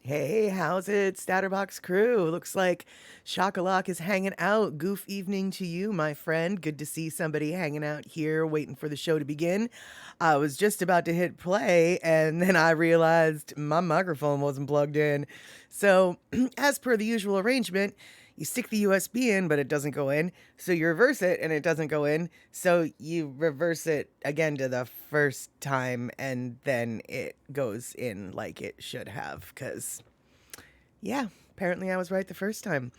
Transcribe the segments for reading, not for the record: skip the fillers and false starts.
Hey, how's it, StatterBox crew? Looks like Shakalak is hanging out. Goof evening to you, my friend. Good to see somebody hanging out here, waiting for the show to begin. I was just about to hit play, and then I realized my microphone wasn't plugged in. So, as per the usual arrangement, you stick the USB in, but it doesn't go in. So you reverse it, and it doesn't go in. So you reverse it again to the first time, and then it goes in like it should have. Because, yeah, apparently I was right the first time.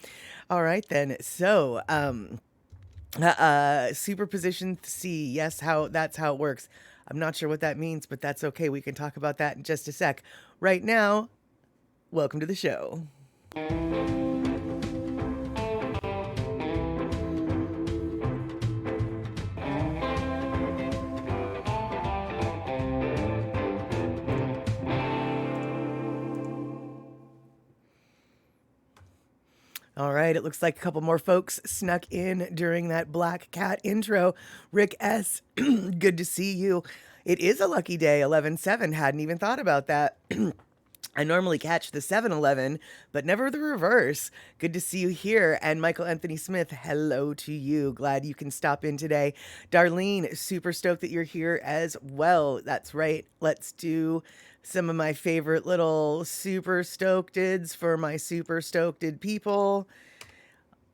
All right, then. So, superposition C. Yes, that's how it works. I'm not sure what that means, but that's okay. We can talk about that in just a sec. Right now, welcome to the show. All right, it looks like a couple more folks snuck in during that Black Cat intro. Rick S., good to see you. It is a lucky day, 11/7. Hadn't even thought about that. I normally catch the 7-Eleven, but never the reverse. Good to see you here. And Michael Anthony Smith, hello to you. Glad you can stop in today. Darlene, super stoked that you're here as well. That's right. Let's do some of my favorite little super stokededs for my super stokeded people.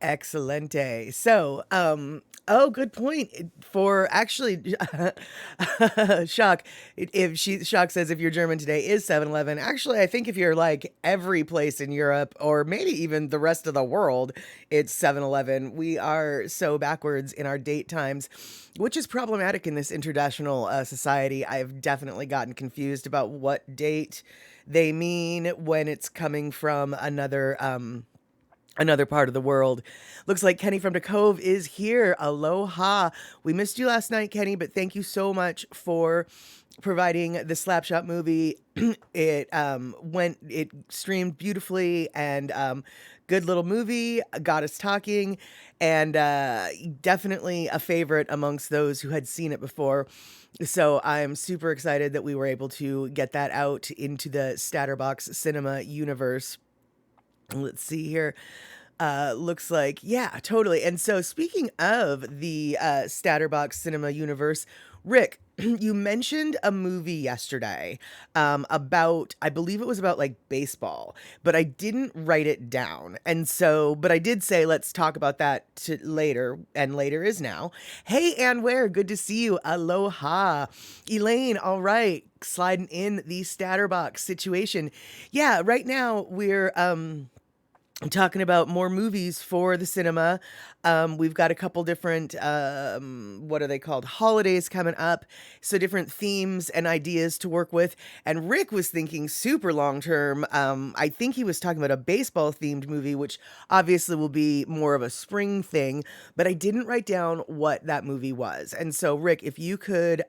Excelente. So, oh, good point. For actually, Shock. Shock says if you're German today is 7-Eleven. Actually, I think if you're like every place in Europe or maybe even the rest of the world, it's 7-Eleven. We are so backwards in our date times, which is problematic in this international society. I've definitely gotten confused about what date they mean when it's coming from another part of the world. Looks like Kenny from the Cove is here. Aloha. We missed you last night, Kenny, but thank you so much for providing the Slapshot movie. It streamed beautifully and good little movie, got us talking, and definitely a favorite amongst those who had seen it before. So I'm super excited that we were able to get that out into the StatterBox cinema universe. Let's see here. Looks like, yeah, totally. And so, speaking of the StatterBox cinema universe, Rick, you mentioned a movie yesterday about, I believe it was about like baseball, but I didn't write it down. And so, but I did say, let's talk about that later, and later is now. Hey, Ann Ware, good to see you. Aloha. Elaine, all right, sliding in the StatterBox situation. Yeah, right now we're, talking about more movies for the cinema. We've got a couple different, what are they called? Holidays coming up. So different themes and ideas to work with. And Rick was thinking super long term. I think he was talking about a baseball themed movie, which obviously will be more of a spring thing, but I didn't write down what that movie was. And so Rick, if you could,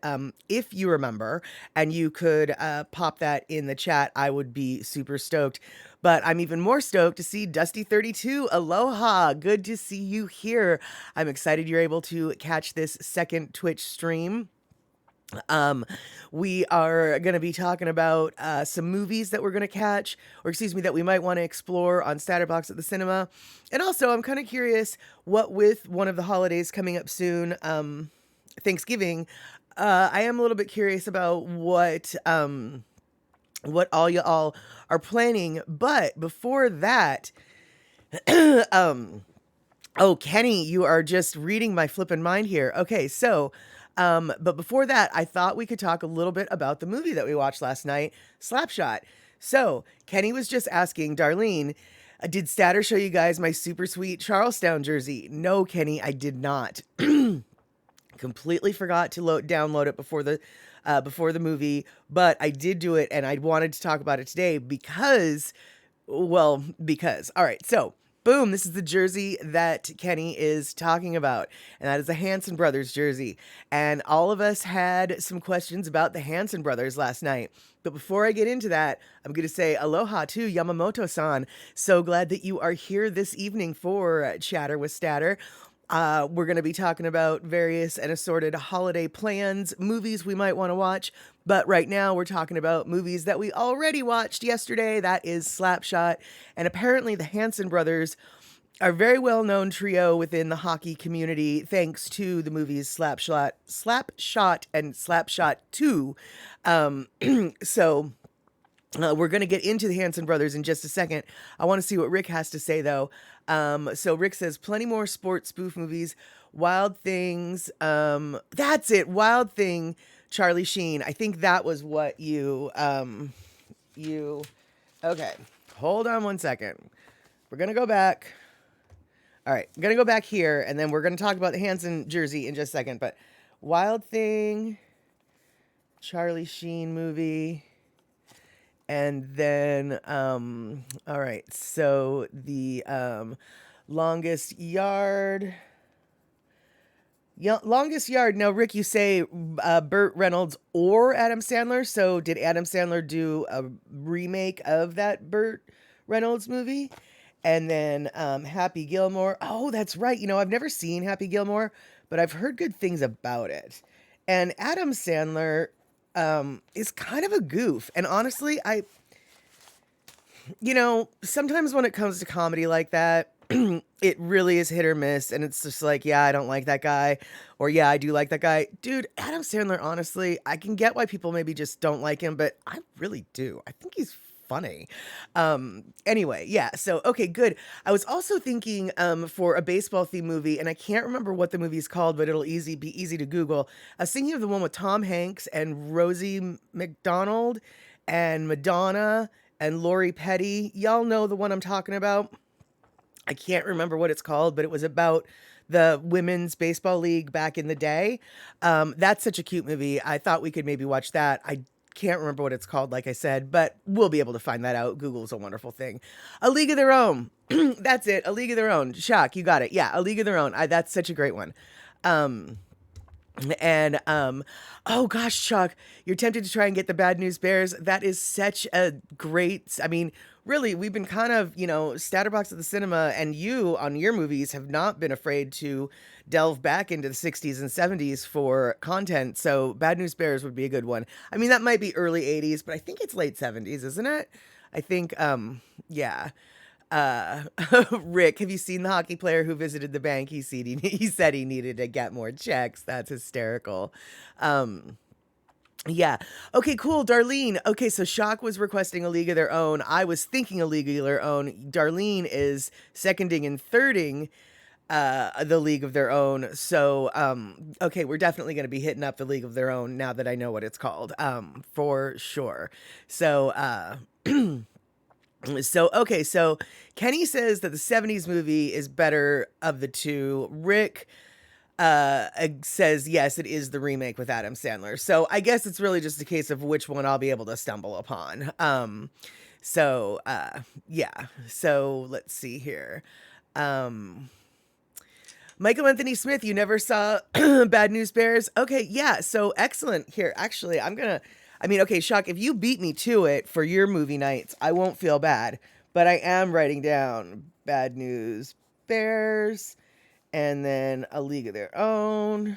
if you remember and you could pop that in the chat, I would be super stoked. But I'm even more stoked to see Dusty32. Aloha. Good to see you here. I'm excited you're able to catch this second Twitch stream. We are going to be talking about some movies that we're going to catch, or excuse me, that we might want to explore on StatterBox at the cinema. And also, I'm kind of curious what with one of the holidays coming up soon, Thanksgiving, I am a little bit curious about what all you all are planning. But before that, oh, Kenny, you are just reading my flippin' mind here. Okay, so, but before that, I thought we could talk a little bit about the movie that we watched last night, Slapshot. So, Kenny was just asking, Darlene, did Statter show you guys my super sweet Charlestown jersey? No, Kenny, I did not. Completely forgot to download it before the movie, but I did do it, and I wanted to talk about it today because all right, so boom, this is the jersey that Kenny is talking about, and that is a Hanson Brothers jersey. And all of us had some questions about the Hanson Brothers last night. But before I get into that, I'm going to say aloha to Yamamoto-san. So glad that you are here this evening for Chatter with Statter. We're going to be talking about various and assorted holiday plans, movies we might want to watch. But right now, we're talking about movies that we already watched yesterday. That is Slapshot. And apparently, the Hanson brothers are a very well known trio within the hockey community, thanks to the movies Slapshot, and Slapshot 2. Um, so we're going to get into the Hanson brothers in just a second. I want to see what Rick has to say, though. So Rick says, plenty more sports spoof movies. Wild Things. That's it. Wild Thing, Charlie Sheen. I think that was what okay. Hold on one second. We're going to go back. All right. I'm going to go back here, and then we're going to talk about the Hanson jersey in just a second. But Wild Thing, Charlie Sheen movie. And then, all right, so the longest yard. Yeah, longest yard. Now, Rick, you say Burt Reynolds or Adam Sandler. So did Adam Sandler do a remake of that Burt Reynolds movie? And then Happy Gilmore. Oh, that's right. You know, I've never seen Happy Gilmore, but I've heard good things about it. And Adam Sandler is kind of a goof. And honestly, sometimes when it comes to comedy like that, it really is hit or miss. And it's just like, yeah, I don't like that guy. Or yeah, I do like that guy. Dude, Adam Sandler, honestly, I can get why people maybe just don't like him, but I really do. I think he's funny. Anyway, yeah. So, okay, good. I was also thinking for a baseball themed movie, and I can't remember what the movie's called, but it'll be easy to Google. I was thinking of the one with Tom Hanks and Rosie McDonald and Madonna and Lori Petty. Y'all know the one I'm talking about. I can't remember what it's called, but it was about the women's baseball league back in the day. That's such a cute movie. I thought we could maybe watch that. I can't remember what it's called, like I said, but we'll be able to find that out. Google's a wonderful thing. A League of Their Own. That's it. A League of Their Own. Shock, you got it. Yeah, A League of Their Own. That's such a great one. Oh gosh, Chuck, you're tempted to try and get the Bad News Bears. That is such a great, I mean, really, we've been kind of, StatterBox at the cinema, and you on your movies have not been afraid to delve back into the 60s and 70s for content. So Bad News Bears would be a good one. I mean, that might be early 80s, but I think it's late 70s, isn't it? I think, yeah. Uh, Rick, have you seen the hockey player who visited the bank? He said he needed to get more checks. That's hysterical. Yeah. Okay, cool. Darlene. Okay, so Shock was requesting A League of Their Own. I was thinking A League of Their Own. Darlene is seconding and thirding the League of Their Own. So, okay, we're definitely going to be hitting up the League of Their Own now that I know what it's called, for sure. So, so Kenny says that the 70s movie is better of the two. Rick says, yes, it is the remake with Adam Sandler. So I guess it's really just a case of which one I'll be able to stumble upon. Yeah. So let's see here. Michael Anthony Smith, you never saw Bad News Bears? Okay, yeah, so excellent. Here, actually, okay, Shock, if you beat me to it for your movie nights, I won't feel bad. But I am writing down Bad News Bears and then A League of Their Own.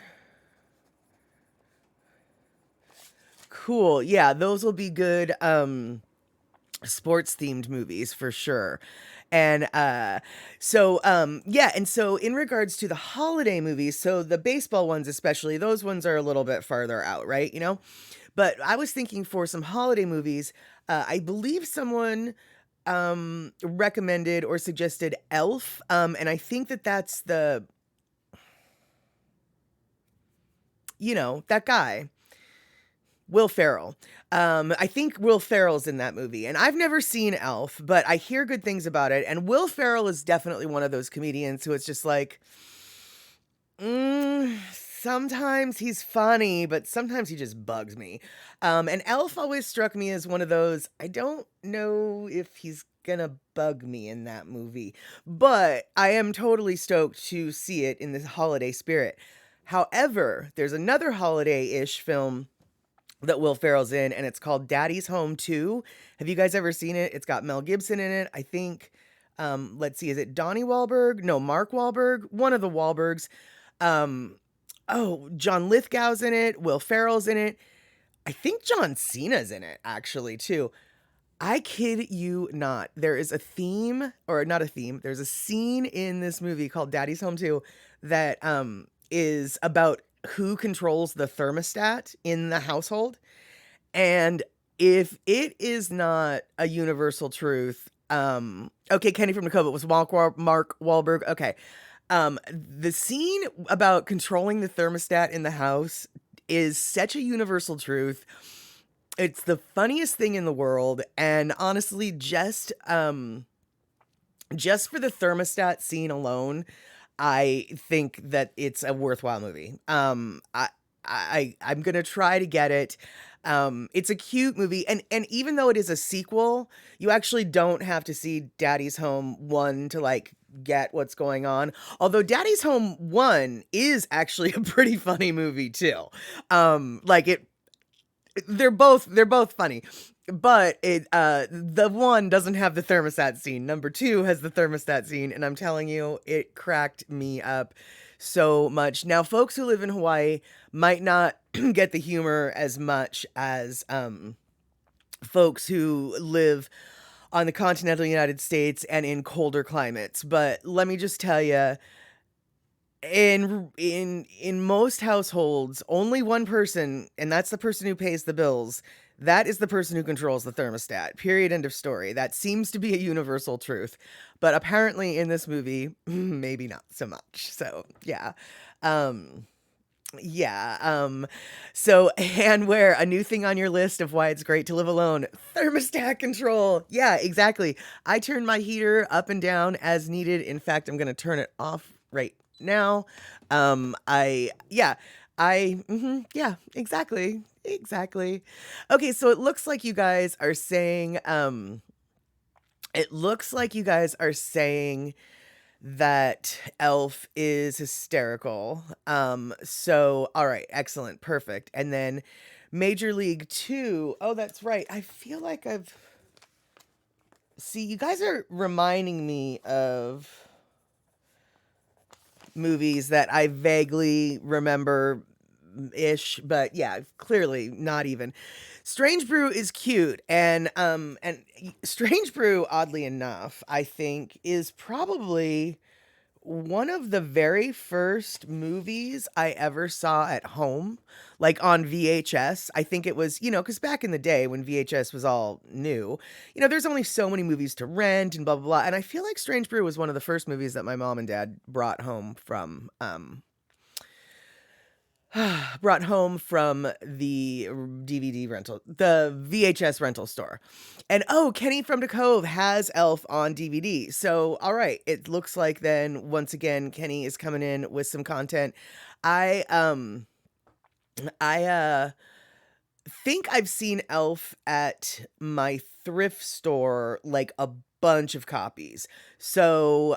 Cool. Yeah, those will be good sports themed movies for sure. And so in regards to the holiday movies, so the baseball ones especially, those ones are a little bit farther out, right? But I was thinking for some holiday movies, I believe someone recommended or suggested Elf, and I think that's that guy, Will Ferrell. I think Will Ferrell's in that movie, and I've never seen Elf, but I hear good things about it, and Will Ferrell is definitely one of those comedians who it's just like, sometimes he's funny, but sometimes he just bugs me. And Elf always struck me as one of those, I don't know if he's gonna bug me in that movie, but I am totally stoked to see it in the holiday spirit. However, there's another holiday-ish film that Will Ferrell's in, and it's called Daddy's Home 2. Have you guys ever seen it? It's got Mel Gibson in it. I think Let's see, is it Donnie Wahlberg? No, Mark Wahlberg, one of the Wahlbergs. Um, oh, John Lithgow's in it, Will Ferrell's in it. I think John Cena's in it actually too. I kid you not. There is a theme, or not a theme. There's a scene in this movie called Daddy's Home 2 that is about who controls the thermostat in the household. And if it is not a universal truth, okay, Kenny from Dakota was Mark Wahlberg. Okay. The scene about controlling the thermostat in the house is such a universal truth. It's the funniest thing in the world, and honestly, just for the thermostat scene alone, I think that it's a worthwhile movie. I'm gonna try to get it. It's a cute movie, and even though it is a sequel, you actually don't have to see Daddy's Home 1 to like get what's going on. Although Daddy's Home 1 is actually a pretty funny movie too. Like it they're both funny. But the one doesn't have the thermostat scene. Number 2 has the thermostat scene, and I'm telling you, it cracked me up so much. Now, folks who live in Hawaii might not get the humor as much as folks who live on the continental United States and in colder climates. But let me just tell you, in most households, only one person, and that's the person who pays the bills. That is the person who controls the thermostat. Period. End of story. That seems to be a universal truth, but apparently in this movie, maybe not so much. So yeah. Um, yeah. So, and where a new thing on your list of why it's great to live alone, thermostat control. Yeah, exactly. I turn my heater up and down as needed. In fact, I'm going to turn it off right now. Yeah, exactly. Exactly. Okay, so it looks like you guys are saying that Elf is hysterical. So all right, excellent, perfect. And then Major League 2. Oh, that's right. I feel like you guys are reminding me of movies that I vaguely remember ish, but yeah, clearly not even. Strange Brew is cute, and Strange Brew, oddly enough, I think is probably one of the very first movies I ever saw at home, like on VHS. I think it was, because back in the day when VHS was all new, there's only so many movies to rent and blah, blah, blah. And I feel like Strange Brew was one of the first movies that my mom and dad brought home from the DVD rental, the VHS rental store. And oh, Kenny from the Cove has Elf on DVD. So, all right, it looks like then once again Kenny is coming in with some content. I think I've seen Elf at my thrift store like a bunch of copies. So,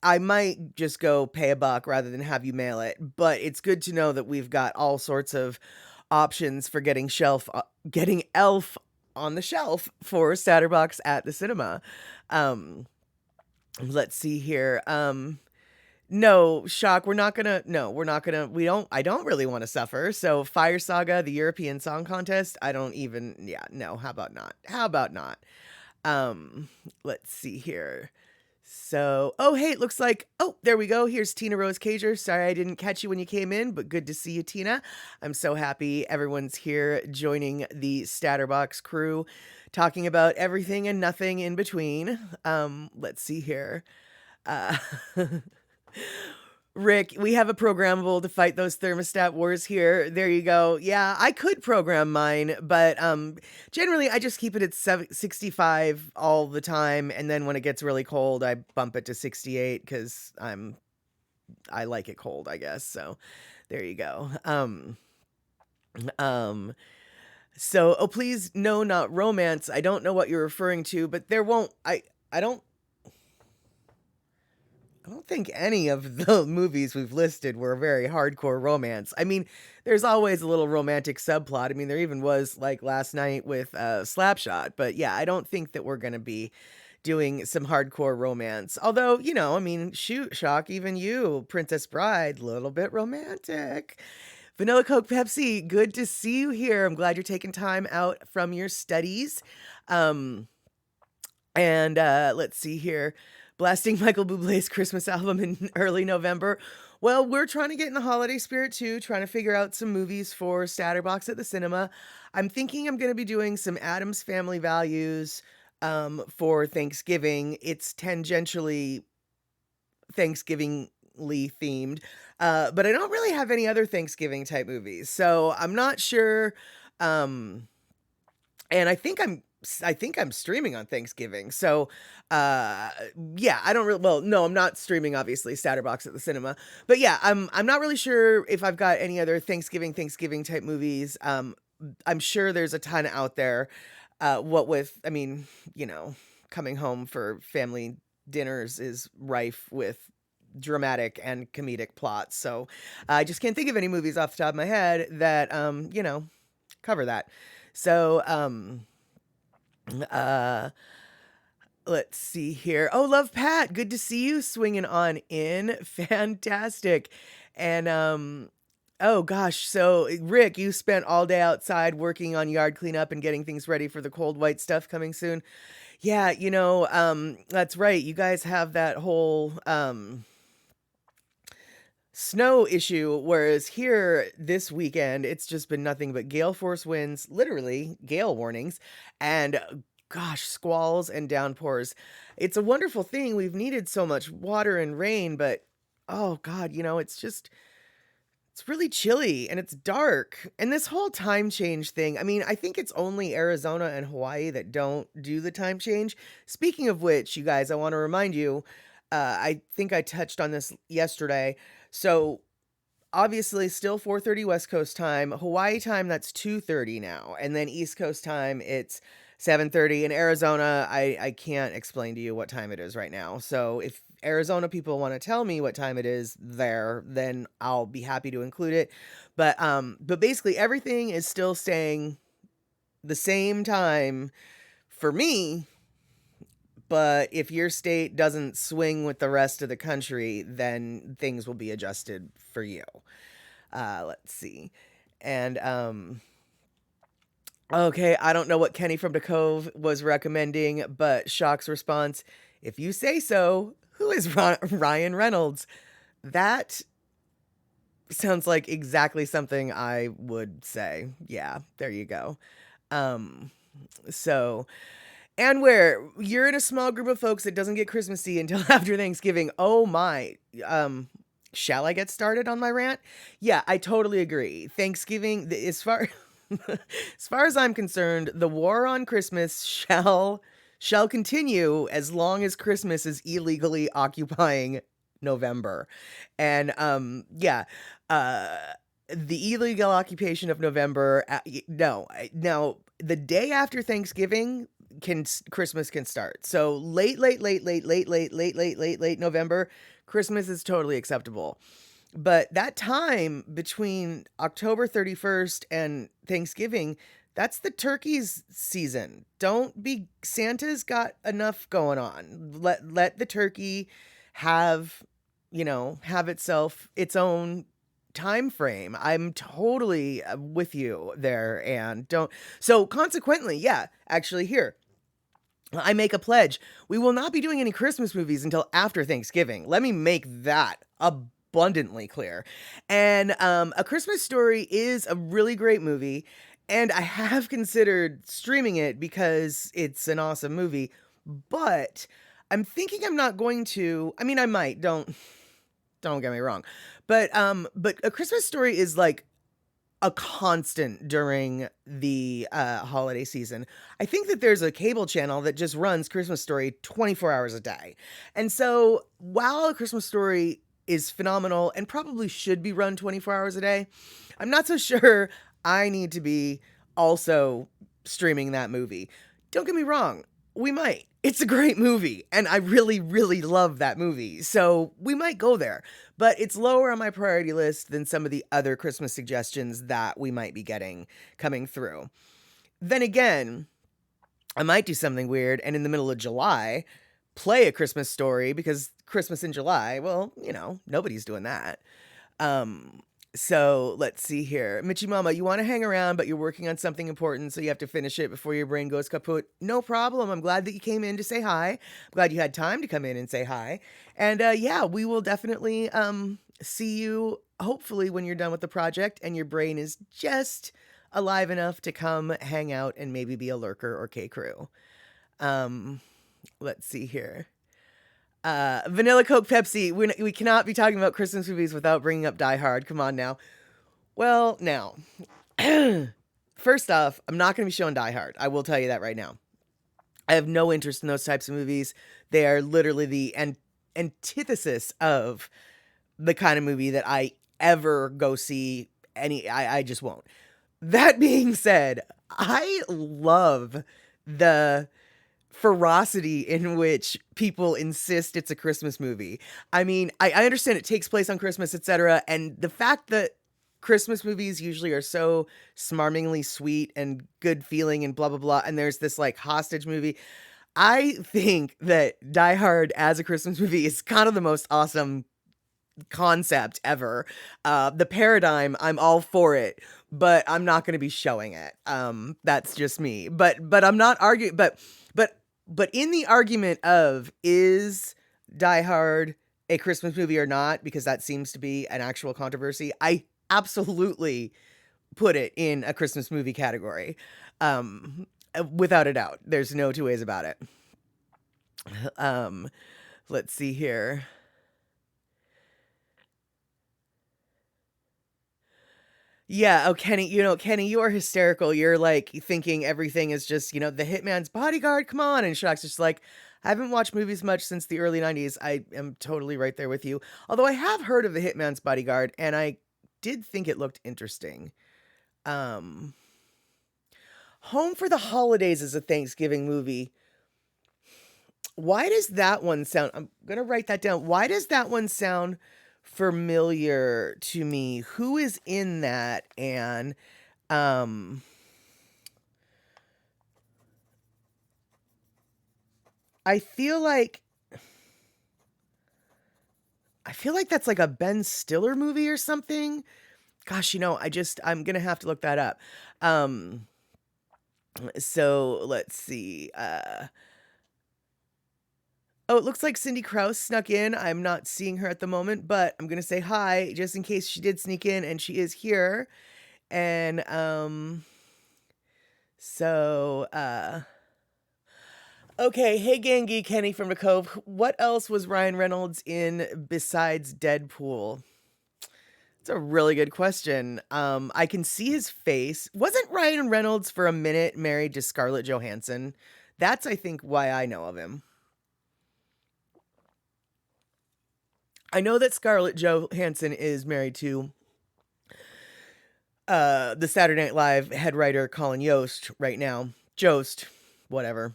I might just go pay a buck rather than have you mail it, but it's good to know that we've got all sorts of options for getting Elf on the shelf for StatterBox at the cinema. Let's see here. No, Shock, I don't really want to suffer. So Fire Saga, the European Song Contest, no, how about not? How about not? Let's see here. So, oh, hey, it looks like, oh, there we go. Here's Tina Rose Cager. Sorry I didn't catch you when you came in, but good to see you, Tina. I'm so happy everyone's here joining the StatterBox crew, talking about everything and nothing in between. Let's see here. Uh, Rick, we have a programmable to fight those thermostat wars here. There you go. Yeah, I could program mine, but generally I just keep it at 65 all the time, and then when it gets really cold, I bump it to 68 because I like it cold, I guess. So there you go. So, oh please, no, not romance. I don't know what you're referring to, but there won't. I don't think any of the movies we've listed were very hardcore romance. I mean, there's always a little romantic subplot. I mean, there even was like last night with Slapshot. But yeah, I don't think that we're going to be doing some hardcore romance. Although, I mean, shoot, shock, even you, Princess Bride, little bit romantic. Vanilla Coke Pepsi, good to see you here. I'm glad you're taking time out from your studies. Um, and let's see here. Blasting Michael Bublé's Christmas album in early November. Well, we're trying to get in the holiday spirit too, trying to figure out some movies for StatterBox at the cinema. I'm thinking I'm going to be doing some Addams Family Values for Thanksgiving. It's tangentially Thanksgivingly themed, but I don't really have any other Thanksgiving type movies, so I'm not sure. Um, and I think I'm streaming on Thanksgiving. So, uh, yeah, I don't really, well, no, I'm not streaming, obviously, Statterbox at the cinema. But yeah, I'm not really sure if I've got any other Thanksgiving type movies. I'm sure there's a ton out there. What with, I mean, coming home for family dinners is rife with dramatic and comedic plots. So I just can't think of any movies off the top of my head that, cover that. So, uh, let's see here. Oh, Love Pat, good to see you swinging on in. Fantastic. And oh gosh, so Rick, you spent all day outside working on yard cleanup and getting things ready for the cold white stuff coming soon. Yeah, that's right. You guys have that whole snow issue, whereas here this weekend, it's just been nothing but gale force winds, literally gale warnings, and gosh, squalls and downpours. It's a wonderful thing. We've needed so much water and rain, but oh God, it's really chilly and it's dark. And this whole time change thing, I mean, I think it's only Arizona and Hawaii that don't do the time change. Speaking of which, you guys, I want to remind you, I think I touched on this yesterday. So obviously still 4:30 West Coast time, Hawaii time that's 2:30 now, and then East Coast time it's 7:30. In Arizona, I can't explain to you what time it is right now. So if Arizona people want to tell me what time it is there, then I'll be happy to include it. But basically everything is still staying the same time for me. But if your state doesn't swing with the rest of the country, then things will be adjusted for you. Let's see. And okay, I don't know what Kenny from the Cove was recommending, but Shock's response, if you say so, who is Ryan Reynolds? That sounds like exactly something I would say. Yeah, there you go. So, and where you're in a small group of folks that doesn't get Christmassy until after Thanksgiving. Oh my. Shall I get started on my rant? Yeah, I totally agree. Thanksgiving, as far as far as I'm concerned, the war on Christmas shall continue as long as Christmas is illegally occupying November. And yeah, uh the illegal occupation of November, no. Now, the day after Thanksgiving Christmas can start. So late November, Christmas is totally acceptable. But that time between October 31st and Thanksgiving, that's the turkey's season. Don't be Santa's got enough going on. Let the turkey have, have itself its own time frame. I'm totally with you there, and don't. So consequently, yeah, actually here, I make a pledge. We will not be doing any Christmas movies until after Thanksgiving. Let me make that abundantly clear. And A Christmas Story is a really great movie, and I have considered streaming it because it's an awesome movie, but I'm thinking I'm not going to. I mean, I might. Don't get me wrong. But A Christmas Story is like a constant during the holiday season. I think that there's a cable channel that just runs Christmas Story 24 hours a day. And so while A Christmas Story is phenomenal and probably should be run 24 hours a day, I'm not so sure I need to be also streaming that movie. Don't get me wrong, we might. It's a great movie, and I really, really love that movie, so we might go there. But it's lower on my priority list than some of the other Christmas suggestions that we might be getting coming through. Then again, I might do something weird and in the middle of July play A Christmas Story because Christmas in July, well, nobody's doing that. Um, so let's see here. Michi Mama, you want to hang around, but you're working on something important, so you have to finish it before your brain goes kaput. No problem. I'm glad that you came in to say hi. I'm glad you had time to come in and say hi. And yeah, we will definitely see you hopefully when you're done with the project and your brain is just alive enough to come hang out and maybe be a lurker or K crew. Let's see here. Vanilla Coke Pepsi. We cannot be talking about Christmas movies without bringing up Die Hard. Come on now. Well, now, first off, I'm not going to be showing Die Hard. I will tell you that right now. I have no interest in those types of movies. They are literally the antithesis of the kind of movie that I ever go see. I just won't. That being said, I love the ferocity in which people insist it's a Christmas movie. I mean, I understand it takes place on Christmas, etc. And the fact that Christmas movies usually are so smarmingly sweet and good feeling and blah, blah, blah. And there's this like hostage movie. I think that Die Hard as a Christmas movie is kind of the most awesome concept ever. The paradigm, I'm all for it, but I'm not going to be showing it. That's just me. But I'm not arguing. But in the argument of is Die Hard a Christmas movie or not, because that seems to be an actual controversy, I absolutely put it in a Christmas movie category. Without a doubt. There's no two ways about it. Let's see here. Yeah, oh, Kenny, Kenny, you are hysterical. You're like thinking everything is just, the hitman's bodyguard. Come on. And Shaq's just like, I haven't watched movies much since the early 90s. I am totally right there with you. Although I have heard of the hitman's bodyguard and I did think it looked interesting. Home for the Holidays is a Thanksgiving movie. Why does that one sound, I'm going to write that down. Why does that one sound familiar to me? Who is in that? And I feel like that's like a Ben Stiller movie or something. Gosh, I'm gonna have to look that up. So let's see. Oh, it looks like Cindy Krause snuck in. I'm not seeing her at the moment, but I'm going to say hi just in case she did sneak in, and she is here. And okay, hey Gangi, Kenny from the Cove. What else was Ryan Reynolds in besides Deadpool? It's a really good question. I can see his face. Wasn't Ryan Reynolds for a minute married to Scarlett Johansson? That's, I think, why I know of him. I know that Scarlett Johansson is married to the Saturday Night Live head writer Colin Yost right now. Jost, whatever.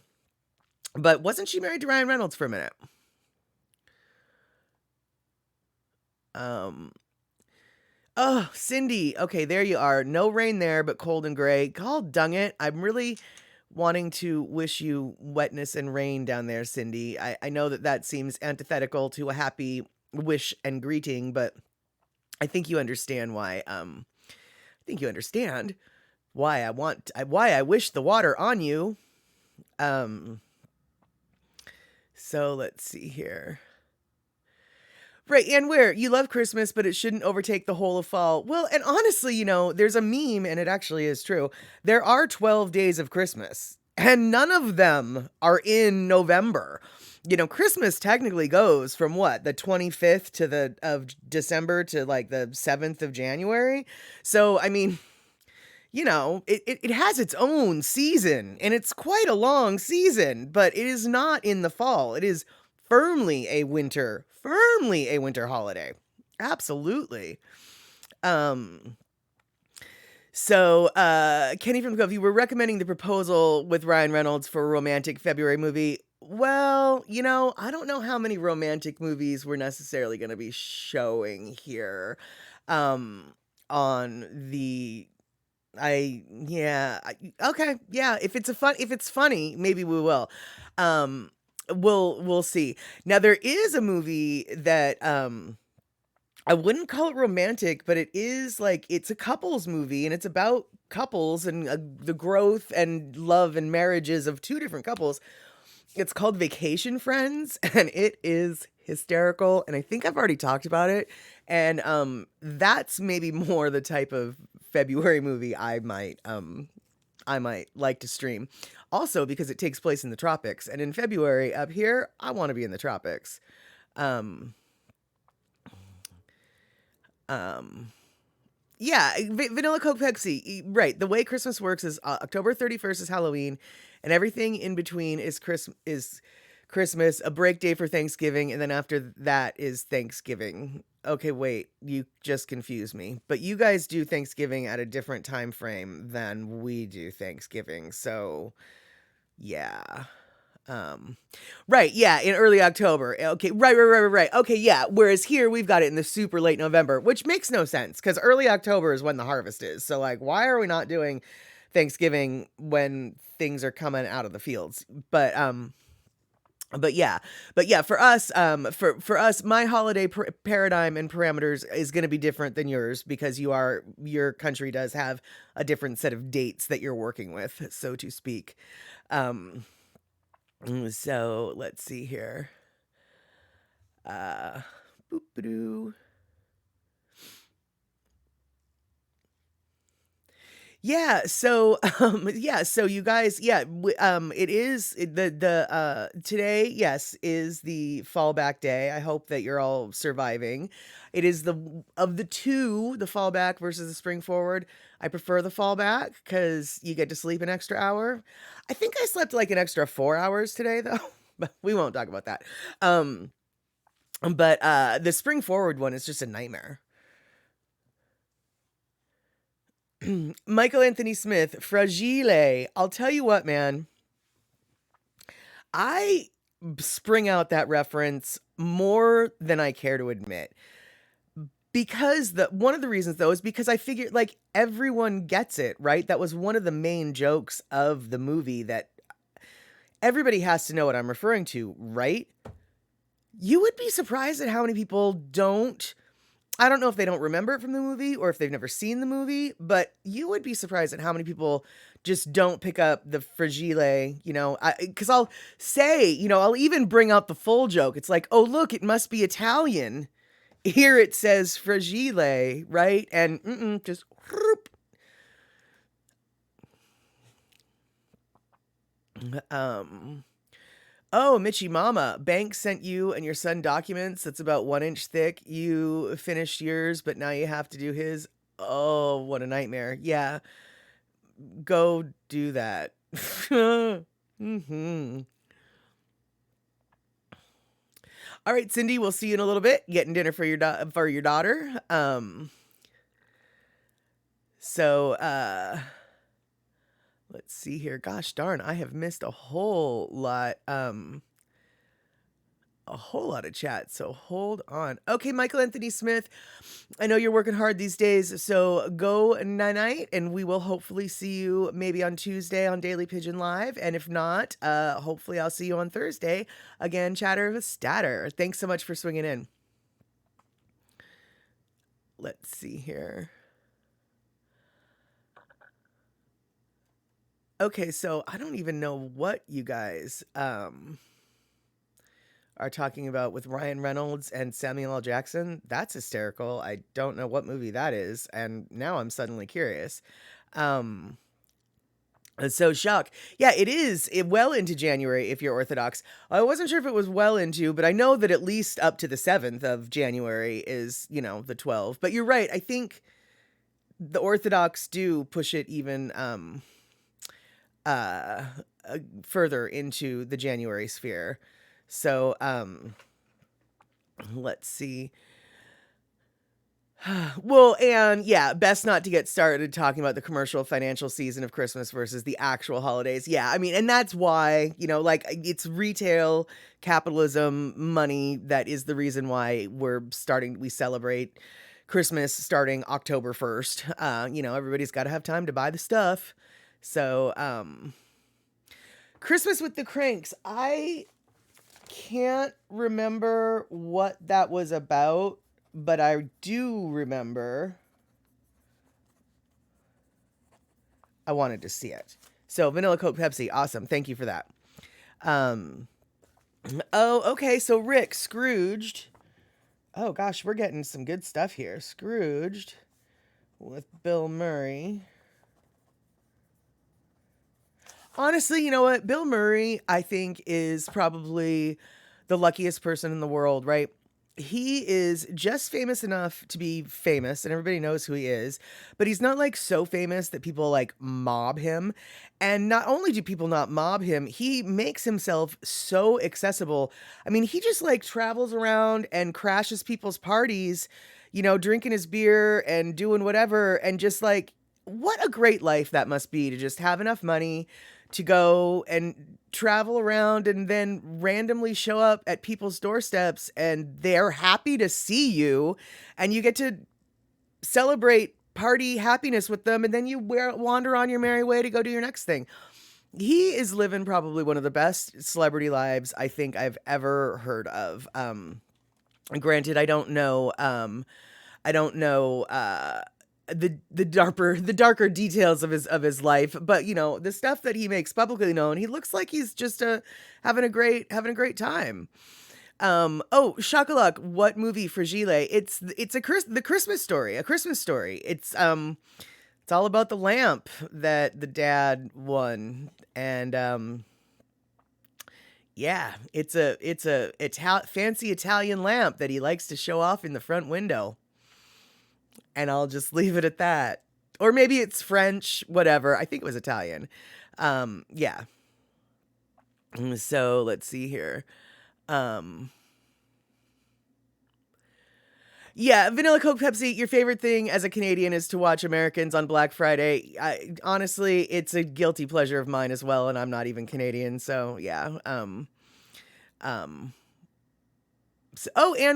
But wasn't she married to Ryan Reynolds for a minute? Oh, Cindy. Okay, there you are. No rain there, but cold and gray. God dang it. I'm really wanting to wish you wetness and rain down there, Cindy. I know that seems antithetical to a happy wish and greeting, but I think you understand why. I think you understand why I wish the water on you. So let's see here. Right, and where you love Christmas, but it shouldn't overtake the whole of fall. Well, and honestly, there's a meme, and it actually is true. There are 12 days of Christmas, and none of them are in November. Christmas technically goes from what, the 25th of December to like the 7th of January. So, I mean, it has its own season, and it's quite a long season, but it is not in the fall. It is firmly a winter holiday. Absolutely. So, Kenny from Cove, you were recommending The Proposal with Ryan Reynolds for a romantic February movie. Well, I don't know how many romantic movies we're necessarily going to be showing here on the Okay, yeah, if it's funny, maybe we will. Um, we'll see. Now there is a movie that, I wouldn't call it romantic, but it is like it's a couples movie and it's about couples and the growth and love and marriages of two different couples. It's called Vacation Friends and it is hysterical and I think I've already talked about it and that's maybe more the type of February movie I might like to stream. Also because it takes place in the tropics and in February up here, I want to be in the tropics. Um um Yeah, vanilla Coke Pepsi. Right. The way Christmas works is October 31st is Halloween, and everything in between is Christmas, a break day for Thanksgiving, and then after that is Thanksgiving. Okay, wait, you just confused me. But you guys do Thanksgiving at a different time frame than we do Thanksgiving. So, yeah. Um, right, yeah, in early October. Okay, right. Okay, yeah. Whereas here we've got it in the super late November, which makes no sense because early October is when the harvest is. So, like, why are we not doing Thanksgiving when things are coming out of the fields? But yeah, for us, for us, my holiday paradigm and parameters is going to be different than yours because your country does have a different set of dates that you're working with, so to speak. Um, so let's see here. Uh, boop-a-doo. Yeah, so so you guys, it is today, yes, is the fallback day. I hope that you're all surviving. It is of the two, the fallback versus the spring forward. I prefer the fallback because you get to sleep an extra hour. I think I slept like an extra 4 hours today, though, but we won't talk about that. Um, but the spring forward one is just a nightmare. Michael Anthony Smith, Fra-jee-lay. I'll tell you what, man. I spring out that reference more than I care to admit. Because the one of the reasons though is because I figured like everyone gets it, right? That was one of the main jokes of the movie that everybody has to know what I'm referring to, right? You would be surprised at how many people don't. I don't know if they don't remember it from the movie or if they've never seen the movie, but you would be surprised at how many people just don't pick up the Fra-jee-lay, because I'll say, I'll even bring out the full joke. It's like, oh, look, it must be Italian. Here it says Fra-jee-lay, right? And just whoop. Um, Oh, Mitchie Mama, bank sent you and your son documents that's about 1 inch thick. You finished yours, but now you have to do his. Oh, what a nightmare. Yeah, go do that. hmm All right, Cindy, we'll see you in a little bit. Getting dinner for for your daughter. So let's see here. Gosh darn, I have missed a whole lot of chat. So hold on. Okay, Michael Anthony Smith, I know you're working hard these days, so go night and we will hopefully see you maybe on Tuesday on Daily Pigeon Live. And if not, hopefully I'll see you on Thursday. Again, Chatter with Statter. Thanks so much for swinging in. Let's see here. Okay, so I don't even know what you guys are talking about with Ryan Reynolds and Samuel L. Jackson. That's hysterical. I don't know what movie that is, and now I'm suddenly curious. Um, so shock. Yeah, it is well into January if you're Orthodox. I wasn't sure if it was well into, but I know that at least up to the 7th of January is, the 12th. But you're right. I think the Orthodox do push it even uh, further into the January sphere. So, let's see. Well, and yeah, best not to get started talking about the commercial financial season of Christmas versus the actual holidays. Yeah, I mean, and that's why, like it's retail capitalism money that is the reason why we celebrate Christmas starting October 1st. Everybody's got to have time to buy the stuff. So, Christmas with the Cranks. I can't remember what that was about, but I do remember I wanted to see it. So Vanilla Coke Pepsi, awesome. Thank you for that. Okay. So Rick, Scrooged. Oh gosh, we're getting some good stuff here. Scrooged with Bill Murray. Honestly, you know what? Bill Murray, I think, is probably the luckiest person in the world, right? He is just famous enough to be famous, and everybody knows who he is, but he's not like so famous that people like mob him. And not only do people not mob him, he makes himself so accessible. I mean, he just like travels around and crashes people's parties, drinking his beer and doing whatever. And just like, what a great life that must be to just have enough money to go and travel around and then randomly show up at people's doorsteps and they're happy to see you and you get to celebrate party happiness with them, and then you wander on your merry way to go do your next thing. He is living probably one of the best celebrity lives I think I've ever heard of. Granted, I don't know the darker details of his life, but the stuff that he makes publicly known, he looks like he's just having a great time. Shakalak, what movie? Fra-jee-lay. It's the Christmas story, a Christmas story. It's all about the lamp that the dad won, and yeah, it's a fancy Italian lamp that he likes to show off in the front window. And I'll just leave it at that. Or maybe it's French, whatever. I think it was Italian. Yeah. So let's see here. Yeah, Vanilla Coke Pepsi, your favorite thing as a Canadian is to watch Americans on Black Friday. Honestly, it's a guilty pleasure of mine as well, and I'm not even Canadian, so yeah. And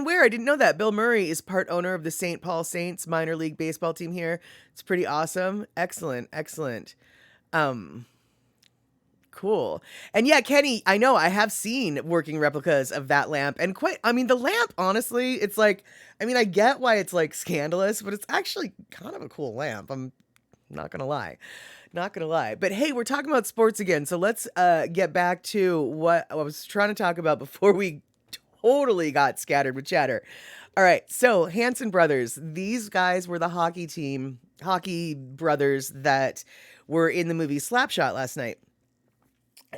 where? I didn't know that. Bill Murray is part owner of the St. Paul Saints minor league baseball team here. It's pretty awesome. Excellent. Cool. And yeah, Kenny, I know I have seen working replicas of that lamp, and the lamp, honestly, it's like, I get why it's like scandalous, but it's actually kind of a cool lamp. I'm not going to lie. But hey, we're talking about sports again. So let's get back to what I was trying to talk about before we totally got scattered with chatter. All right. So Hanson Brothers, these guys were the hockey brothers that were in the movie Slapshot last night.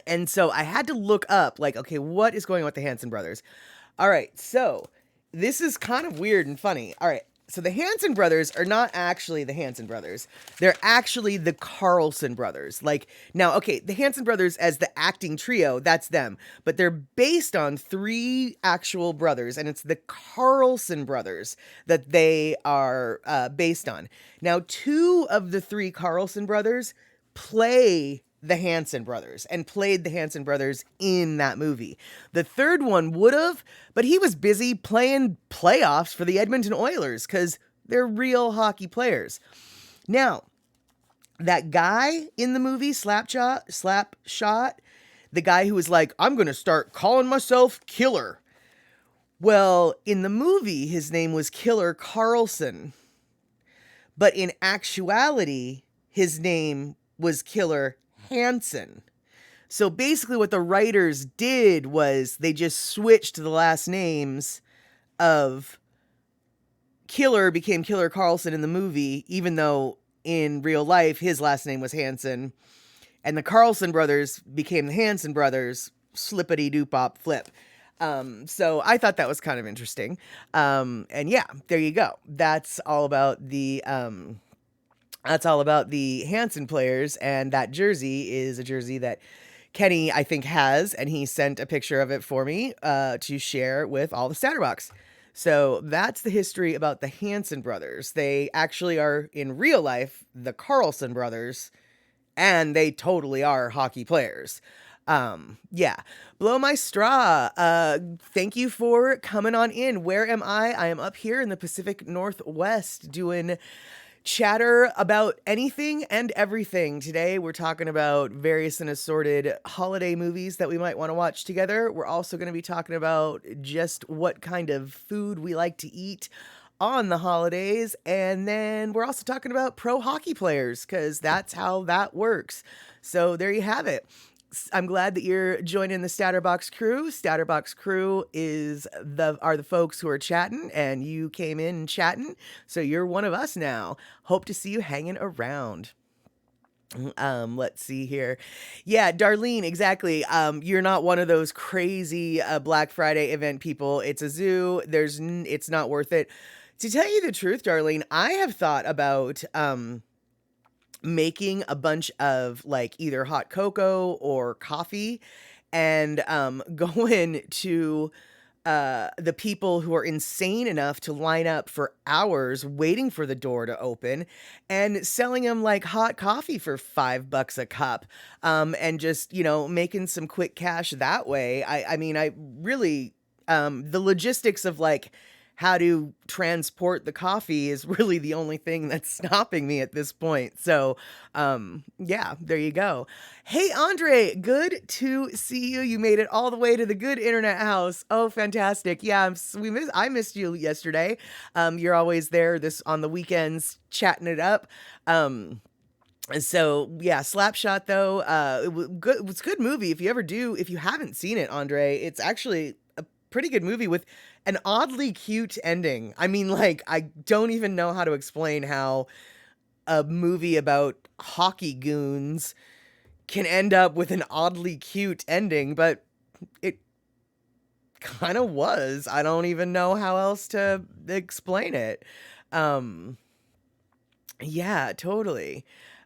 And so I had to look up like, okay, what is going on with the Hanson Brothers? All right. So this is kind of weird and funny. All right. So the Hanson brothers are not actually the Hanson brothers. They're actually the Carlson brothers. The Hanson brothers as the acting trio, that's them. But they're based on 3 actual brothers, and it's the Carlson brothers that they are based on. Now, 2 of the 3 Carlson brothers play the Hanson brothers and played the Hanson brothers in that movie. The 3rd one would have, but he was busy playing playoffs for the Edmonton Oilers because they're real hockey players. Now, that guy in the movie, Slapshot, the guy who was like, I'm going to start calling myself Killer. Well, in the movie, his name was Killer Carlson. But in actuality, his name was Killer Hanson. So basically what the writers did was they just switched the last names of Killer became Killer Carlson in the movie, even though in real life his last name was Hanson, and the Carlson brothers became the Hanson brothers, slippity-doo-pop flip. So I thought that was kind of interesting. And yeah, there you go. That's all about the Hanson players, and that jersey is a jersey that Kenny, I think, has, and he sent a picture of it for me to share with all the StatterBox. So that's the history about the Hanson brothers. They actually are, in real life, the Carlson brothers, and they totally are hockey players. Yeah. Blow my straw. Thank you for coming on in. Where am I? I am up here in the Pacific Northwest doing chatter about anything and everything. Today, we're talking about various and assorted holiday movies that we might want to watch together. We're also going to be talking about just what kind of food we like to eat on the holidays. And then we're also talking about pro hockey players because that's how that works. So there you have it. I'm glad that you're joining the StatterBox crew. StatterBox crew are the folks who are chatting, and you came in chatting, so you're one of us now. Hope to see you hanging around. Let's see here. Yeah, Darlene, exactly. You're not one of those crazy Black Friday event people. It's a zoo. It's not worth it. To tell you the truth, Darlene, I have thought about making a bunch of like either hot cocoa or coffee and going to the people who are insane enough to line up for hours waiting for the door to open and selling them like hot coffee for $5 a cup, and just, making some quick cash that way. I mean, I really, the logistics of like how to transport the coffee is really the only thing that's stopping me at this point. So, yeah, there you go. Hey, Andre, good to see you. You made it all the way to the good internet house. Oh, fantastic. Yeah, I missed you yesterday. You're always there on the weekends chatting it up. So yeah, Slapshot though, it was a good movie. If you haven't seen it, Andre, it's actually a pretty good movie with an oddly cute ending. I mean, like, I don't even know how to explain how a movie about hockey goons can end up with an oddly cute ending, but it kind of was. I don't even know how else to explain it. Yeah, totally.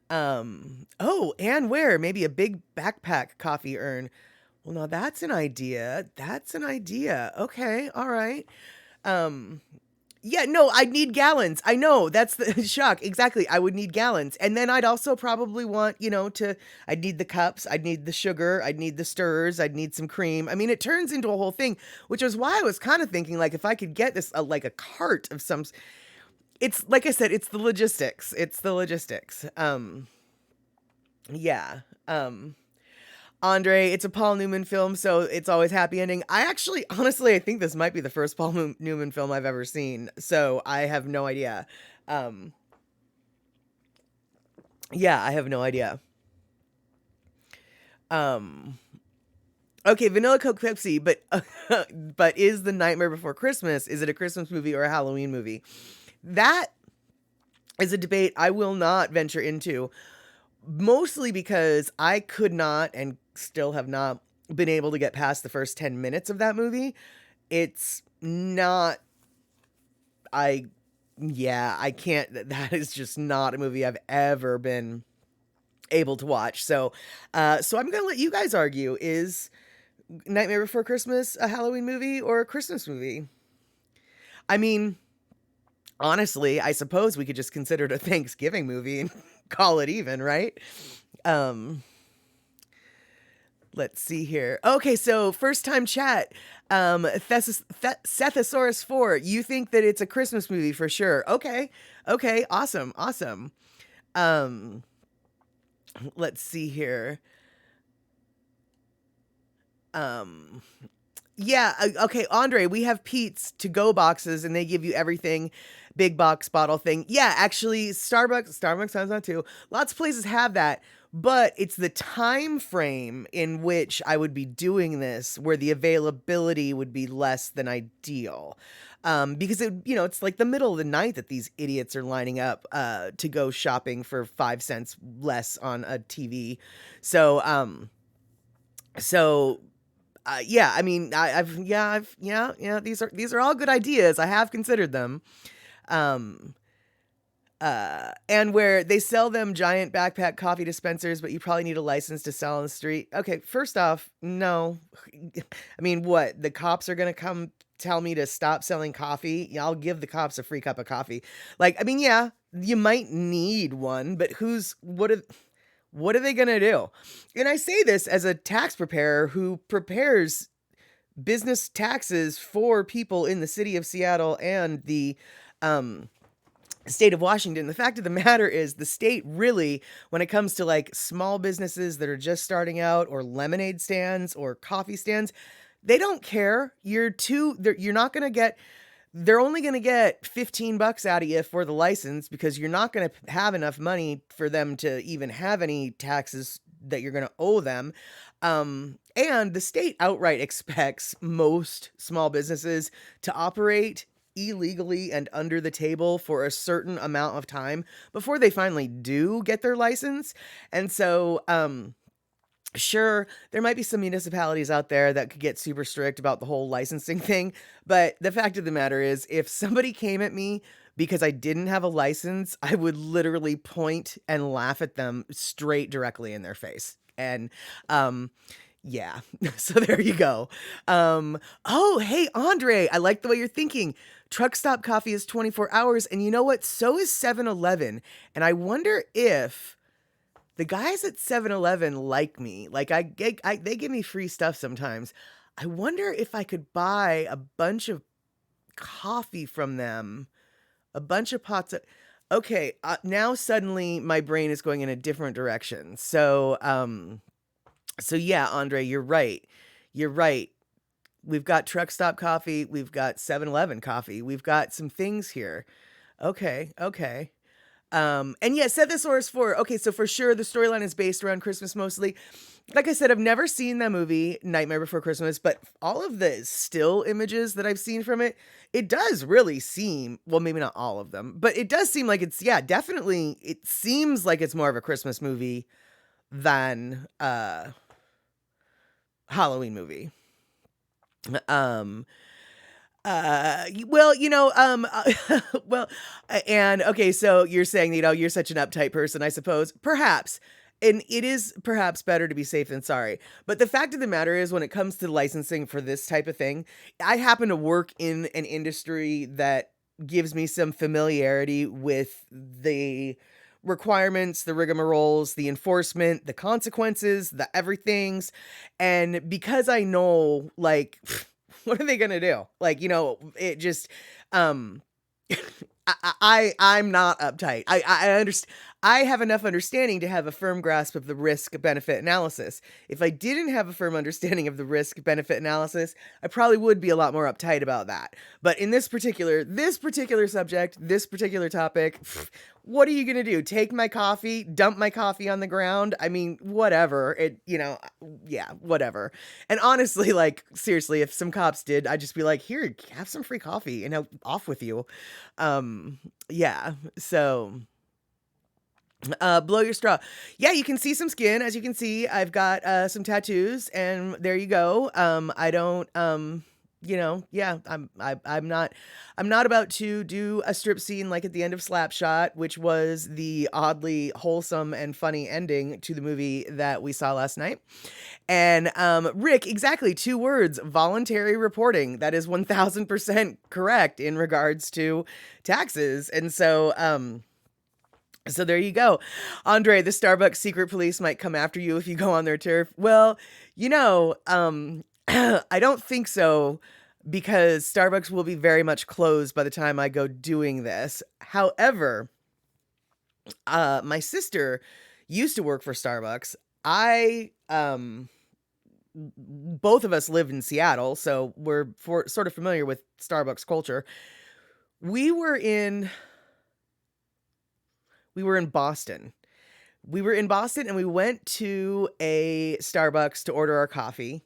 Oh, and where? Maybe a big backpack coffee urn. Well, now that's an idea. That's an idea. Okay, all right. Um, yeah, no, I'd need gallons. I know, that's the shock. Exactly. I would need gallons. And then I'd also probably want, I'd need the cups, I'd need the sugar, I'd need the stirrers, I'd need some cream. I mean, it turns into a whole thing, which is why I was kind of thinking like if I could get this like a cart of some, it's like I said, it's the logistics. It's the logistics. Yeah. Andre, it's a Paul Newman film, so it's always happy ending. Honestly, I think this might be the first Paul Newman film I've ever seen, so I have no idea. Yeah, I have no idea. Okay, Vanilla Coke Pepsi, but but is The Nightmare Before Christmas, is it a Christmas movie or a Halloween movie? That is a debate I will not venture into. Mostly because I could not and still have not been able to get past the first 10 minutes of that movie. It's not, I can't, that is just not a movie I've ever been able to watch. So I'm going to let you guys argue, is Nightmare Before Christmas a Halloween movie or a Christmas movie? I mean, honestly, I suppose we could just consider it a Thanksgiving movie and call it even, right? Let's see here. Okay, so first time chat. Sethosaurus 4, you think that it's a Christmas movie for sure. Okay, awesome. Let's see here. Yeah, okay, Andre, we have Pete's to-go boxes, and they give you everything, big box bottle thing. Yeah, actually, Starbucks has that too. Lots of places have that, but it's the time frame in which I would be doing this where the availability would be less than ideal. Because it's like the middle of the night that these idiots are lining up to go shopping for 5 cents less on a TV. So, yeah, I mean, these are all good ideas. I have considered them. And where they sell them giant backpack coffee dispensers, but you probably need a license to sell on the street. Okay, first off, no. I mean, what? The cops are going to come tell me to stop selling coffee? Yeah, I'll give the cops a free cup of coffee. Like, I mean, yeah, you might need one, but What are they going to do? And I say this as a tax preparer who prepares business taxes for people in the city of Seattle and the um, state of Washington. The fact of the matter is the state really, when it comes to like small businesses that are just starting out or lemonade stands or coffee stands, they don't care. You're not going to get, they're only going to get $15 out of you for the license because you're not going to have enough money for them to even have any taxes that you're going to owe them. And the state outright expects most small businesses to operate illegally and under the table for a certain amount of time before they finally do get their license. And so, sure, there might be some municipalities out there that could get super strict about the whole licensing thing, but the fact of the matter is, if somebody came at me because I didn't have a license, I would literally point and laugh at them straight directly in their face. And yeah, so there you go. Oh, hey, Andre, I like the way you're thinking. Truck stop coffee is 24 hours, and you know what? So is 7-Eleven. And I wonder if the guys at 7-Eleven like me. Like they give me free stuff sometimes. I wonder if I could buy a bunch of coffee from them, a bunch of pots of. Okay, now suddenly my brain is going in a different direction. So yeah, Andre, you're right. You're right. We've got truck stop coffee. We've got 7-Eleven coffee. We've got some things here. Okay, okay. And yeah, set the source for, okay, so for sure the storyline is based around Christmas mostly. Like I said, I've never seen that movie, Nightmare Before Christmas, but all of the still images that I've seen from it, it does really seem, well, maybe not all of them, but it does seem like it's, yeah, definitely, it seems like it's more of a Christmas movie than Halloween movie. Well, well, and okay, so you're saying, you're such an uptight person, I suppose, perhaps. And it is perhaps better to be safe than sorry. But the fact of the matter is, when it comes to licensing for this type of thing, I happen to work in an industry that gives me some familiarity with the requirements, the rigmaroles, the enforcement, the consequences, the everythings. And because I know, like, what are they going to do? Like, it just, um, I'm not uptight. I understand. I have enough understanding to have a firm grasp of the risk benefit analysis. If I didn't have a firm understanding of the risk benefit analysis, I probably would be a lot more uptight about that. But in this particular subject, this particular topic, what are you going to do? Take my coffee, dump my coffee on the ground? I mean, whatever. Yeah, whatever. And honestly, like, seriously, if some cops did, I'd just be like, here, have some free coffee and off with you. Yeah, so blow your straw. Yeah, you can see some skin. As you can see, I've got some tattoos, and there you go. I don't yeah, I'm not about to do a strip scene like at the end of Slapshot, which was the oddly wholesome and funny ending to the movie that we saw last night. And Rick, exactly 2 words, voluntary reporting. That is 1000% correct in regards to taxes. And so there you go. Andre, the Starbucks secret police might come after you if you go on their turf. Well, I don't think so, because Starbucks will be very much closed by the time I go doing this. However, my sister used to work for Starbucks. Both of us live in Seattle, so we're sort of familiar with Starbucks culture. We were in Boston. We were in Boston, and we went to a Starbucks to order our coffee.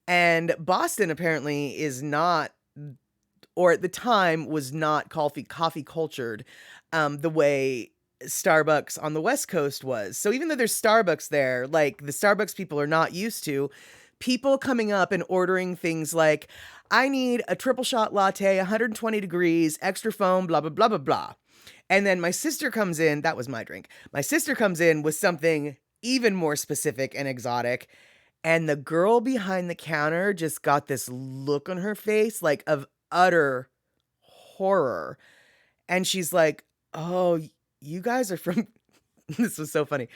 And Boston apparently is not, or at the time was not coffee cultured the way Starbucks on the West Coast was. So even though there's Starbucks there, like, the Starbucks people are not used to people coming up and ordering things like, I need a triple shot latte, 120 degrees, extra foam, blah, blah, blah, blah, blah. And then my sister comes in, that was my drink. My sister comes in with something even more specific and exotic. And the girl behind the counter just got this look on her face, like, of utter horror. And she's like, oh, you guys are from, this was so funny.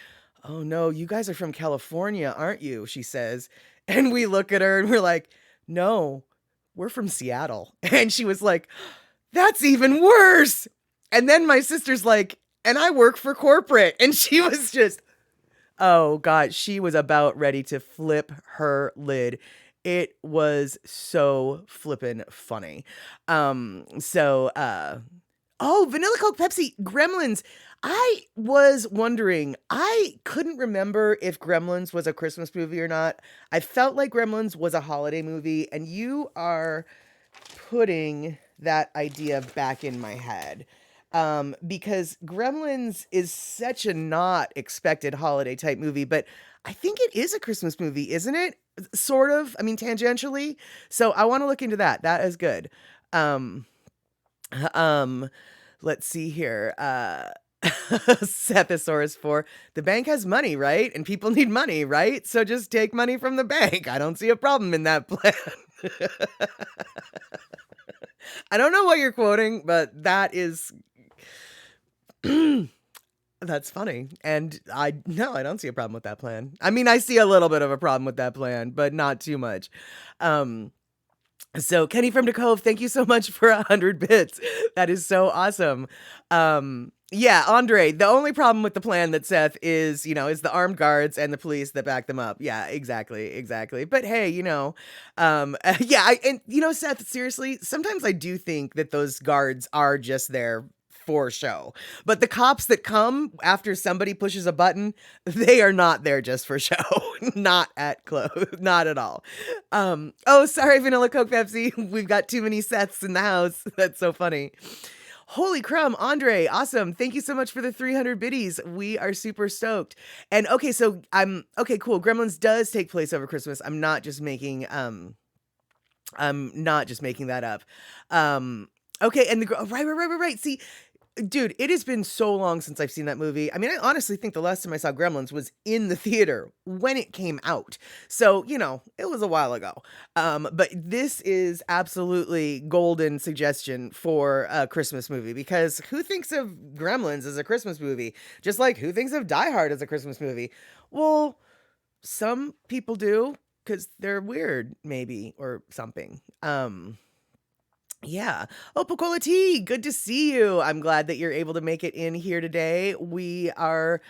"Oh no, you guys are from California, aren't you?" she says. And we look at her and we're like, "No, we're from Seattle." And she was like, "That's even worse." And then my sister's like, "And I work for corporate." And she was just, oh God, she was about ready to flip her lid. It was so flippin' funny. Oh, Vanilla Coke Pepsi, Gremlins. I was wondering, I couldn't remember if Gremlins was a Christmas movie or not. I felt like Gremlins was a holiday movie, and you are putting that idea back in my head. Because Gremlins is such a not expected holiday type movie, but I think it is a Christmas movie, isn't it? Sort of. I mean, tangentially. So I want to look into that. That is good. Um, um, let's see here. Sethosaurus 4. The bank has money, right? And people need money, right? So just take money from the bank. I don't see a problem in that plan. I don't know what you're quoting, but that is that's funny. And no, I don't see a problem with that plan. I mean, I see a little bit of a problem with that plan, but not too much. So Kenny from the Cove, thank you so much for 100 bits. That is so awesome. Yeah, Andre, the only problem with the plan that Seth is the armed guards and the police that back them up. Yeah, exactly. But hey, yeah, Seth, seriously, sometimes I do think that those guards are just there for show. But the cops that come after somebody pushes a button, they are not there just for show. Not at close. Not at all. Oh, sorry, Vanilla Coke Pepsi. We've got too many Seths in the house. That's so funny. Holy crumb, Andre, awesome. Thank you so much for the 300 biddies. We are super stoked. And okay, so okay, cool. Gremlins does take place over Christmas. I'm not just making that up. Okay, and right. See, dude, it has been so long since I've seen that movie. I mean, I honestly think the last time I saw Gremlins was in the theater when it came out. So, it was a while ago. But this is absolutely golden suggestion for a Christmas movie, because who thinks of Gremlins as a Christmas movie? Just like who thinks of Die Hard as a Christmas movie? Well, some people do, because they're weird, maybe, or something. Yeah. Oh, Pocola T, good to see you. I'm glad that you're able to make it in here today. We are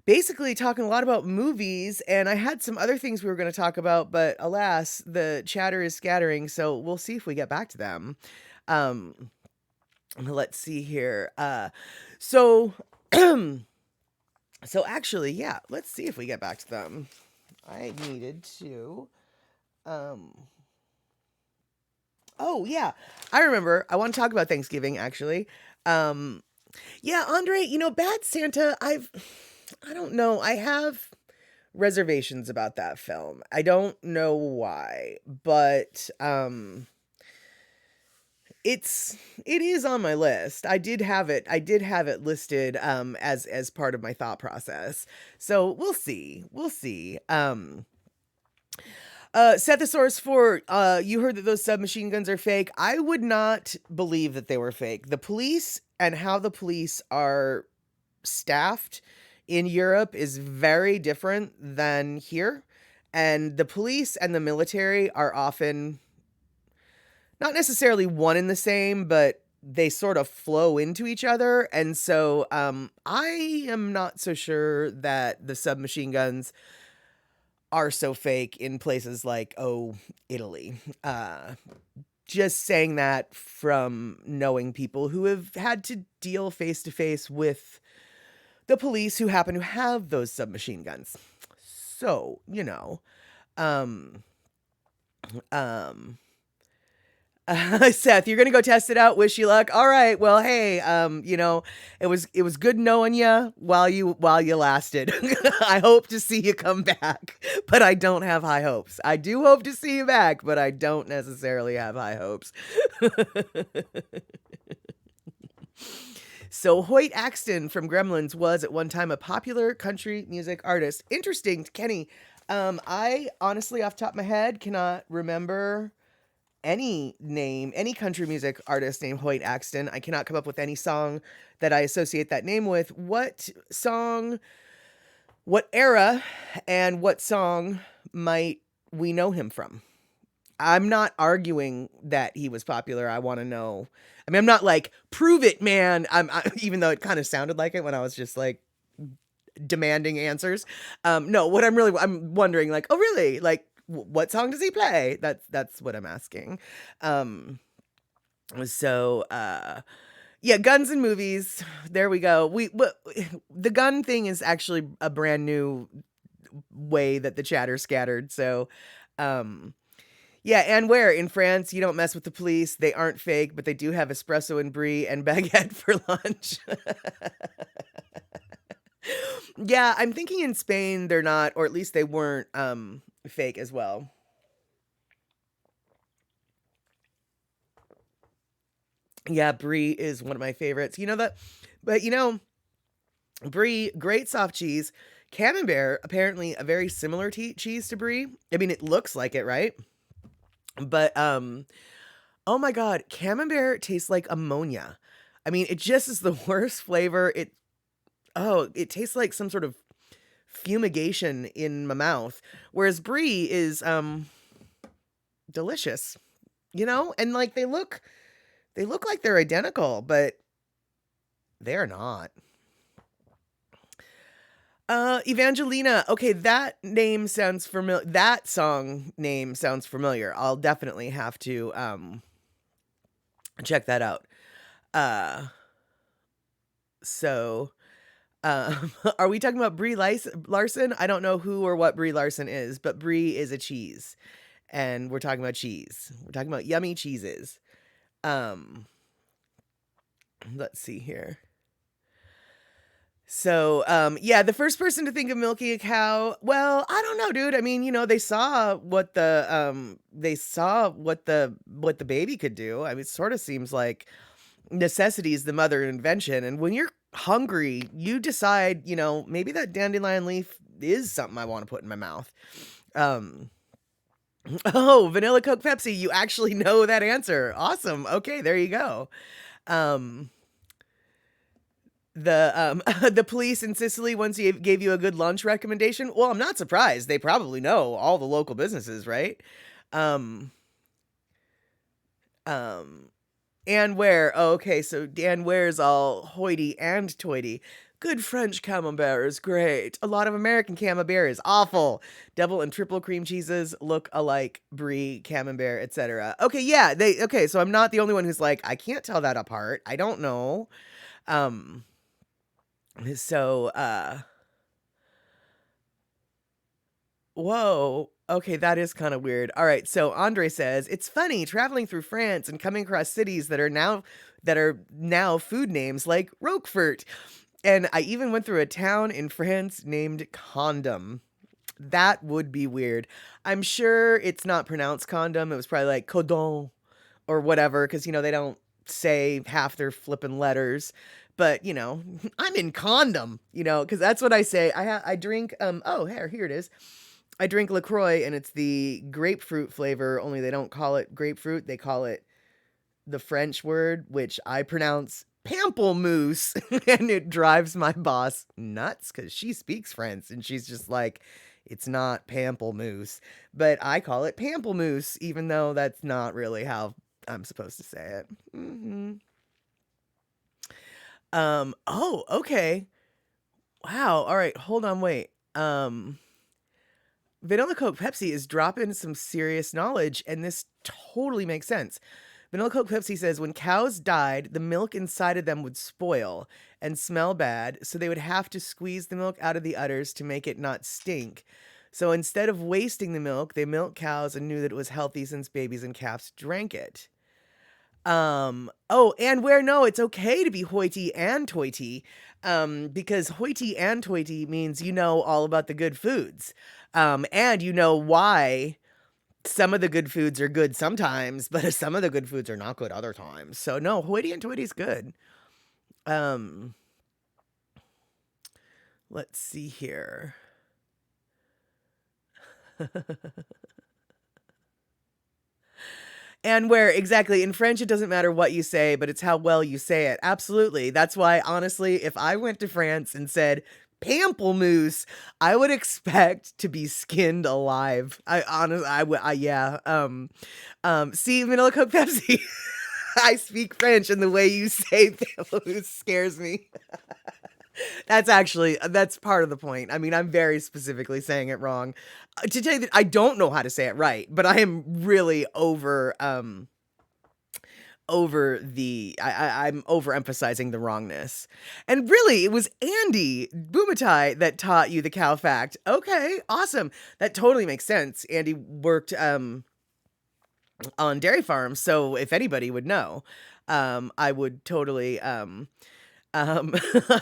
basically talking a lot about movies, and I had some other things we were going to talk about, but alas, the chatter is scattering, so we'll see if we get back to them. Let's see here. So actually, yeah, let's see if we get back to them. I needed to, oh yeah, I remember. I want to talk about Thanksgiving, actually. Yeah, Andre, Bad Santa, I don't know. I have reservations about that film. I don't know why, but it is on my list. I did have it listed as part of my thought process. So we'll see. Sethosaurus 4, you heard that those submachine guns are fake. I would not believe that they were fake. The police and how the police are staffed in Europe is very different than here. And the police and the military are often not necessarily one and the same, but they sort of flow into each other. And so I am not so sure that the submachine guns are so fake in places like, Italy. Just saying that from knowing people who have had to deal face to face with the police who happen to have those submachine guns. So, Seth, you're gonna go test it out. Wish you luck. All right. Well, hey, it was good knowing you while you lasted. I hope to see you come back, but I don't have high hopes. I do hope to see you back, but I don't necessarily have high hopes. So Hoyt Axton from Gremlins was at one time a popular country music artist. Interesting, Kenny. I honestly, off the top of my head, cannot remember any country music artist named Hoyt Axton. I cannot come up with any song that I associate that name with. What song What era and what song might we know him from? I'm not arguing that he was popular. I want to know. I mean, I'm not like prove it, man. Even though it kind of sounded like it when I was just like demanding answers. No, what I'm wondering, like, oh really? Like, what song does he play? That's what I'm asking. Um, so yeah, guns and movies. There we go. The gun thing is actually a brand new way that the chatter scattered. So, um, yeah, and where in France you don't mess with the police. They aren't fake, but they do have espresso and brie and baguette for lunch. Yeah, I'm thinking in Spain they're not, or at least they weren't fake as well. Yeah, brie is one of my favorites. You know that, but brie, great soft cheese. Camembert, apparently a very similar cheese to brie. I mean, it looks like it, right? But oh my god, camembert tastes like ammonia. I mean, it just is the worst flavor. It tastes like some sort of fumigation in my mouth. Whereas brie is delicious, And like they look like they're identical, but they're not. Evangelina. Okay, that name sounds familiar. That song name sounds familiar. I'll definitely have to check that out. Uh so are we talking about Brie Larson? I don't know who or what Brie Larson is, but Brie is a cheese. And we're talking about cheese. We're talking about yummy cheeses. Um let's see here. So, yeah, the first person to think of milking a cow, well, I don't know, dude. I mean, they saw what the baby could do. I mean, it sort of seems like necessity is the mother of invention. And when you're hungry, you decide, maybe that dandelion leaf is something I want to put in my mouth. Um, oh, vanilla Coke Pepsi. You actually know that answer. Awesome. Okay, there you go. Um, the police in Sicily once gave you a good lunch recommendation. Well, I'm not surprised. They probably know all the local businesses, right? Um, um, and where? Oh, okay, so Dan Ware's all hoity and toity. Good French camembert is great. A lot of American camembert is awful. Double and triple cream cheeses look alike. Brie, camembert, etc. Okay, yeah, okay. So I'm not the only one who's like, I can't tell that apart. I don't know. Um, so Whoa. Okay, that is kind of weird. All right, so Andre says, "It's funny traveling through France and coming across cities that are now food names like Roquefort. And I even went through a town in France named Condom. That would be weird. I'm sure it's not pronounced condom. It was probably like codon or whatever cuz they don't say half their flippin' letters. But, I'm in condom, cuz that's what I say. I drink oh, here it is. I drink LaCroix and it's the grapefruit flavor, only they don't call it grapefruit. They call it the French word, which I pronounce pamplemousse. And it drives my boss nuts because she speaks French and she's just like, it's not pamplemousse. But I call it pamplemousse, even though that's not really how I'm supposed to say it. Oh, okay. Wow. All right. Hold on. Wait. Vanilla Coke Pepsi is dropping some serious knowledge, and this totally makes sense. Vanilla Coke Pepsi says when cows died, the milk inside of them would spoil and smell bad, so they would have to squeeze the milk out of the udders to make it not stink. So instead of wasting the milk, they milked cows and knew that it was healthy since babies and calves drank it. Oh, and where no, it's okay to be hoity and toity, because hoity and toity means you know all about the good foods. And you know why some of the good foods are good sometimes, but some of the good foods are not good other times. So no, hoity and toity is good. Um, let's see here. And where exactly in French, it doesn't matter what you say, but it's how well you say it. Absolutely. That's why, honestly, if I went to France and said, Pamplemousse, I would expect to be skinned alive. Yeah. See, vanilla Coke Pepsi. I speak French, and the way you say pamplemousse scares me. That's part of the point. I mean, I'm very specifically saying it wrong. To tell you that I don't know how to say it right, but I am really I'm overemphasizing the wrongness. And really, it was Andy Bumatai that taught you the cow fact. Okay, awesome. That totally makes sense. Andy worked on dairy farms, so if anybody would know, I would totally I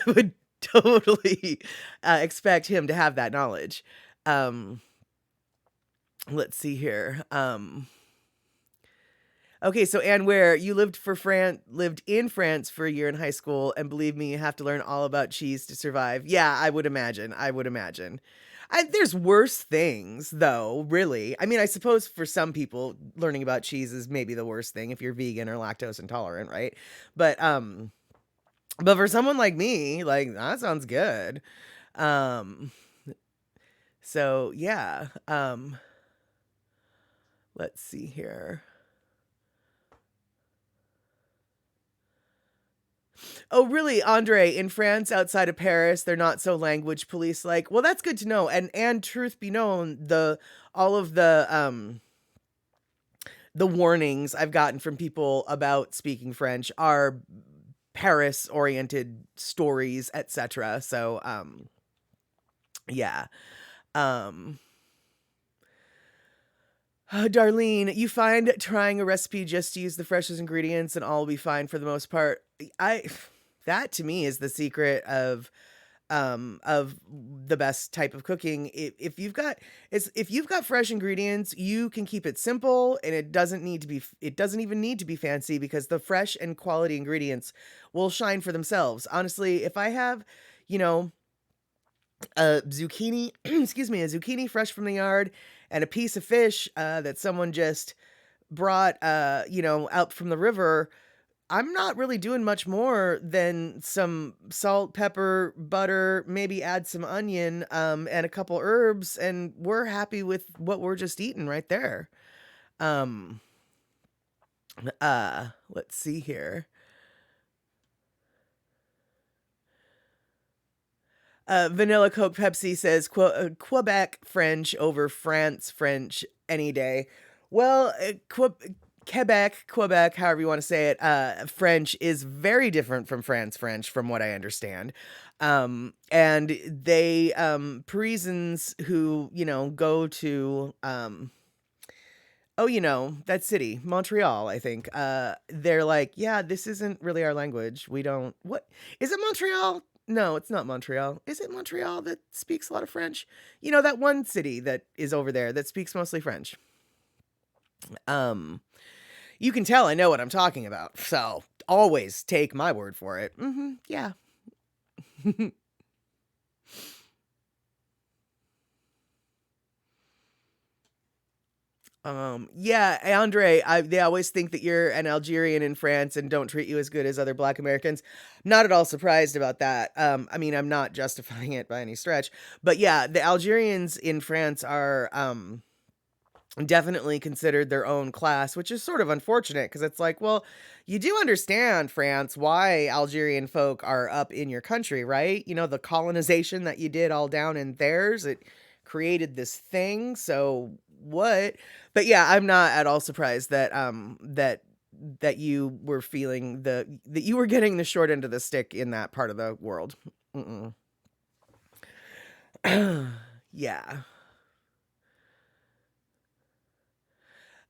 would totally expect him to have that knowledge. Um, let's see here. Okay, so Anne Ware, you lived in France for a year in high school, and believe me, you have to learn all about cheese to survive. Yeah, I would imagine. I would imagine. There's worse things, though, really. I mean, I suppose for some people, learning about cheese is maybe the worst thing if you're vegan or lactose intolerant, right? But for someone like me, like that sounds good. Um, so yeah. Let's see here. Oh, really, Andre? In France, outside of Paris, they're not so language police like. Well, that's good to know. And truth be known, all of the warnings I've gotten from people about speaking French are Paris oriented stories, etc. So yeah. Um Darlene, you find trying a recipe just to use the freshest ingredients and all will be fine for the most part. I That to me is the secret of the best type of cooking. If you've got fresh ingredients, you can keep it simple, and it doesn't even need to be fancy, because the fresh and quality ingredients will shine for themselves. Honestly, if I have, you know, a zucchini, excuse me, a zucchini fresh from the yard and a piece of fish that someone just brought out from the river, I'm not really doing much more than some salt, pepper, butter, maybe add some onion, and a couple herbs, and we're happy with what we're just eating right there. Um, let's see here. Vanilla Coke Pepsi says Quebec French over France French any day. Well, Quebec, however you want to say it, French is very different from France French, from what I understand. And they, Parisians who, go to, that city, Montreal, I think, they're like, yeah, this isn't really our language. What is it, Montreal? No, it's not Montreal. Is it Montreal that speaks a lot of French? That one city that is over there that speaks mostly French. You can tell I know what I'm talking about, so always take my word for it. Yeah. Yeah, Andre, they always think that you're an Algerian in France and don't treat you as good as other Black Americans. Not at all surprised about that. I mean, I'm not justifying it by any stretch, but yeah, the Algerians in France are, definitely considered their own class, which is sort of unfortunate, because it's like, well, you do understand, France, why Algerian folk are up in your country, right? The colonization that you did all down in theirs, it created this thing. So what? But yeah, I'm not at all surprised that you were feeling that you were getting the short end of the stick in that part of the world. Mm-mm. Yeah.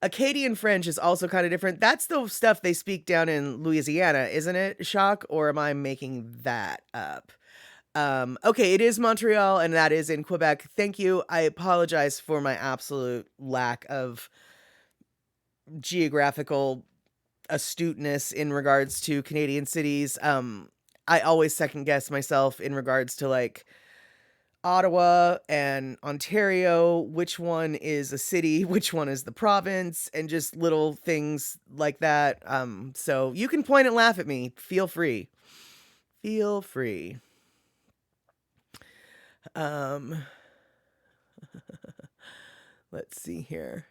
Acadian French is also kind of different. That's the stuff they speak down in Louisiana, isn't it, Shock? Or am I making that up? Okay, it is Montreal, and that is in Quebec. Thank you. I apologize for my absolute lack of geographical astuteness in regards to Canadian cities. I always second guess myself in regards to like Ottawa and Ontario, which one is a city, which one is the province, and just little things like that. So you can point and laugh at me. Feel free. Feel free. Um, let's see here.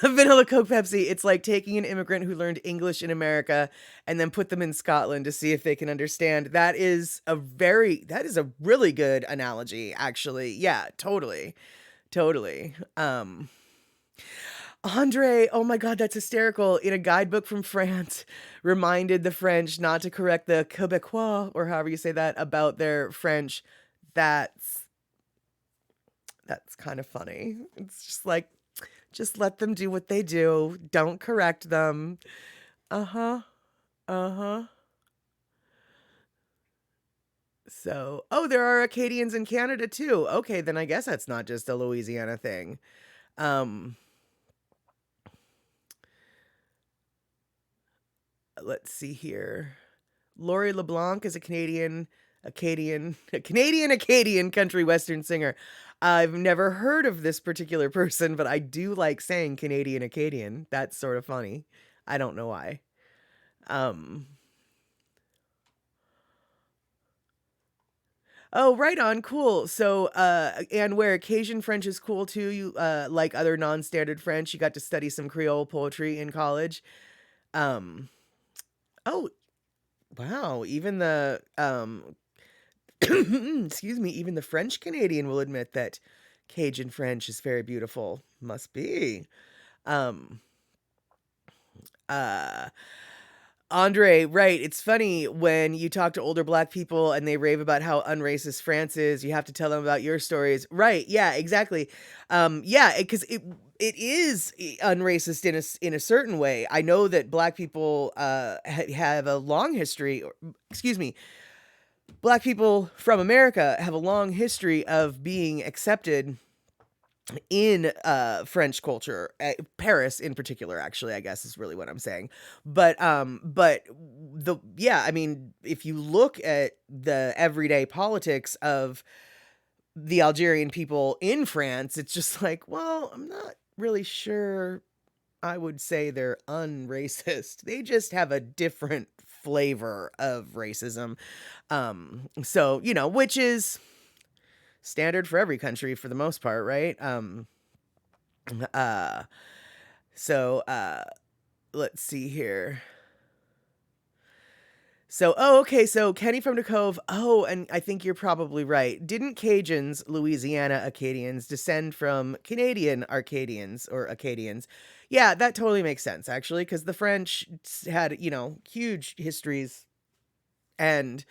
Vanilla Coke Pepsi. It's like taking an immigrant who learned English in America and then put them in Scotland to see if they can understand. That is a really good analogy, actually. Yeah, totally. Totally. Andre, oh my God, that's hysterical. In a guidebook from France, reminded the French not to correct the Quebecois, or however you say that, about their French. That's that's kind of funny. It's just like, just let them do what they do. Don't correct them. Uh-huh. Uh-huh. So, oh, there are Acadians in Canada too. Okay, then I guess that's not just a Louisiana thing. Um, let's see here. Laurie LeBlanc is a Canadian Acadian country western singer. I've never heard of this particular person, but I do like saying Canadian Acadian. That's sort of funny. I don't know why. Um, oh, right on, cool. So, and where Cajun French is cool too, you like other non-standard French, you got to study some Creole poetry in college. Um, oh, wow, even the excuse me, even the French Canadian will admit that Cajun French is very beautiful. Must be. Um, uh, Andre, right. It's funny when you talk to older black people and they rave about how unracist France is, you have to tell them about your stories. Right. Yeah, exactly. Yeah, because it is unracist in a certain way. I know that black people have a long history, excuse me, black people from America have a long history of being accepted in French culture, Paris in particular, actually, I guess is really what I'm saying. But the yeah, I mean, if you look at the everyday politics of the Algerian people in France, it's just like, well, I'm not really sure I would say they're unracist. They just have a different flavor of racism. So, which is standard for every country for the most part, right? Uh so let's see here. So, oh, okay, so Kenny from the Cove. Oh, and I think you're probably right. Didn't Cajuns, Louisiana Acadians, descend from Canadian Arcadians or Acadians? Yeah, that totally makes sense, actually, because the French had, huge histories and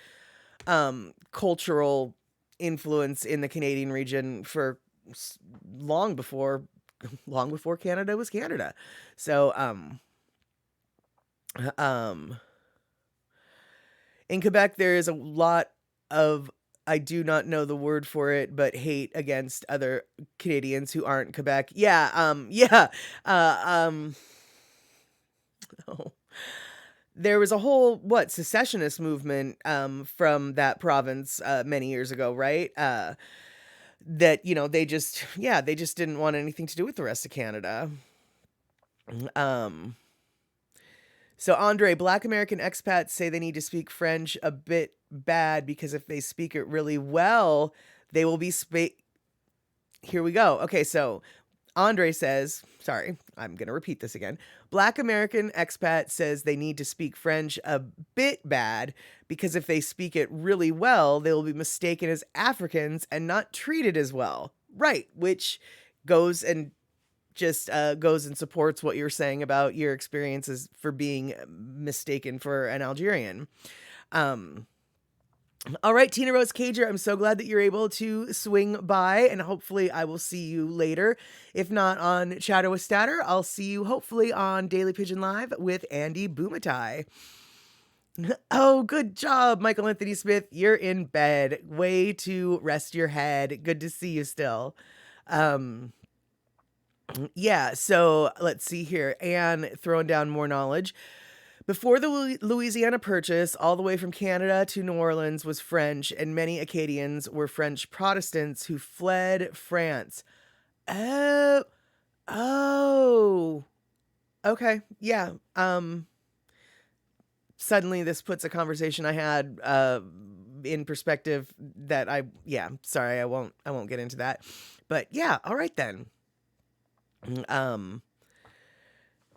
cultural influence in the Canadian region for long before long before Canada was Canada. So um in Quebec there is a lot of, I do not know the word for it, but hate against other Canadians who aren't Quebec. Yeah, yeah. Oh. There was a whole secessionist movement from that province many years ago, right? That they just didn't want anything to do with the rest of Canada. Um so Andre, black American expats say they need to speak French a bit bad because if they speak it really well, they will be here we go. Okay, so Andre says, sorry, I'm going to repeat this again. Black American expat says they need to speak French a bit bad because if they speak it really well, they will be mistaken as Africans and not treated as well. Right, which goes and goes and supports what you're saying about your experiences for being mistaken for an Algerian. All right, Tina Rose Cager, I'm so glad that you're able to swing by, and hopefully I will see you later. If not on Chatter with Statter, I'll see you hopefully on Daily Pigeon Live with Andy Boomatai. Oh, good job, Michael Anthony Smith. You're in bed. Way to rest your head. Good to see you still. Yeah, so let's see here. Anne throwing down more knowledge. Before the Louisiana Purchase, all the way from Canada to New Orleans was French, and many Acadians were French Protestants who fled France. Oh, oh, okay, yeah. Suddenly this puts a conversation I had in perspective that sorry, I won't get into that. But yeah, all right then. Um,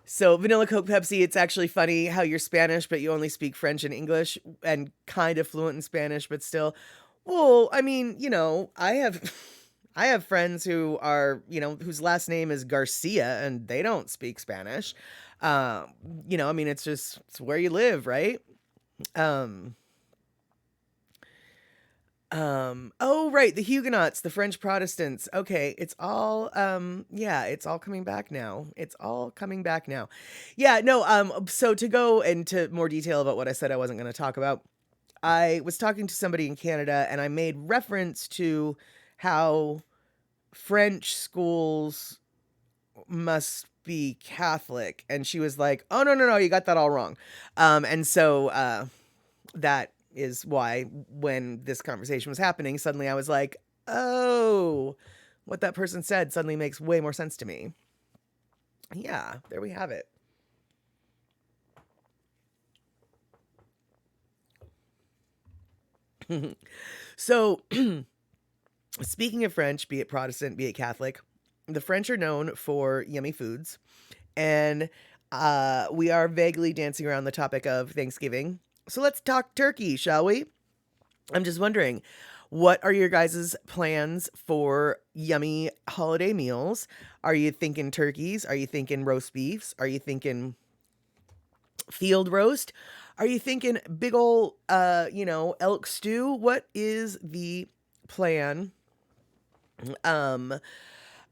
so vanilla Coke Pepsi, it's actually funny how you're Spanish, but you only speak French and English and kind of fluent in Spanish, but still. Well, I mean, I have I have friends who are, whose last name is Garcia and they don't speak Spanish. Um, I mean, it's where you live, right? Um, oh, right, the Huguenots, the French Protestants. Okay, it's all, yeah, it's all coming back now. It's all coming back now. Yeah, no, so to go into more detail about what I said I wasn't going to talk about, I was talking to somebody in Canada and I made reference to how French schools must be Catholic. And she was like, oh, no, no, no, you got that all wrong. And so, that is why when this conversation was happening, suddenly I was like, oh, what that person said suddenly makes way more sense to me. Yeah, there we have it. So, speaking of French, be it Protestant, be it Catholic, the French are known for yummy foods. And we are vaguely dancing around the topic of Thanksgiving. So let's talk turkey, shall we? I'm just wondering, what are your guys' plans for yummy holiday meals? Are you thinking turkeys? Are you thinking roast beefs? Are you thinking field roast? Are you thinking big ol' elk stew? What is the plan? Um,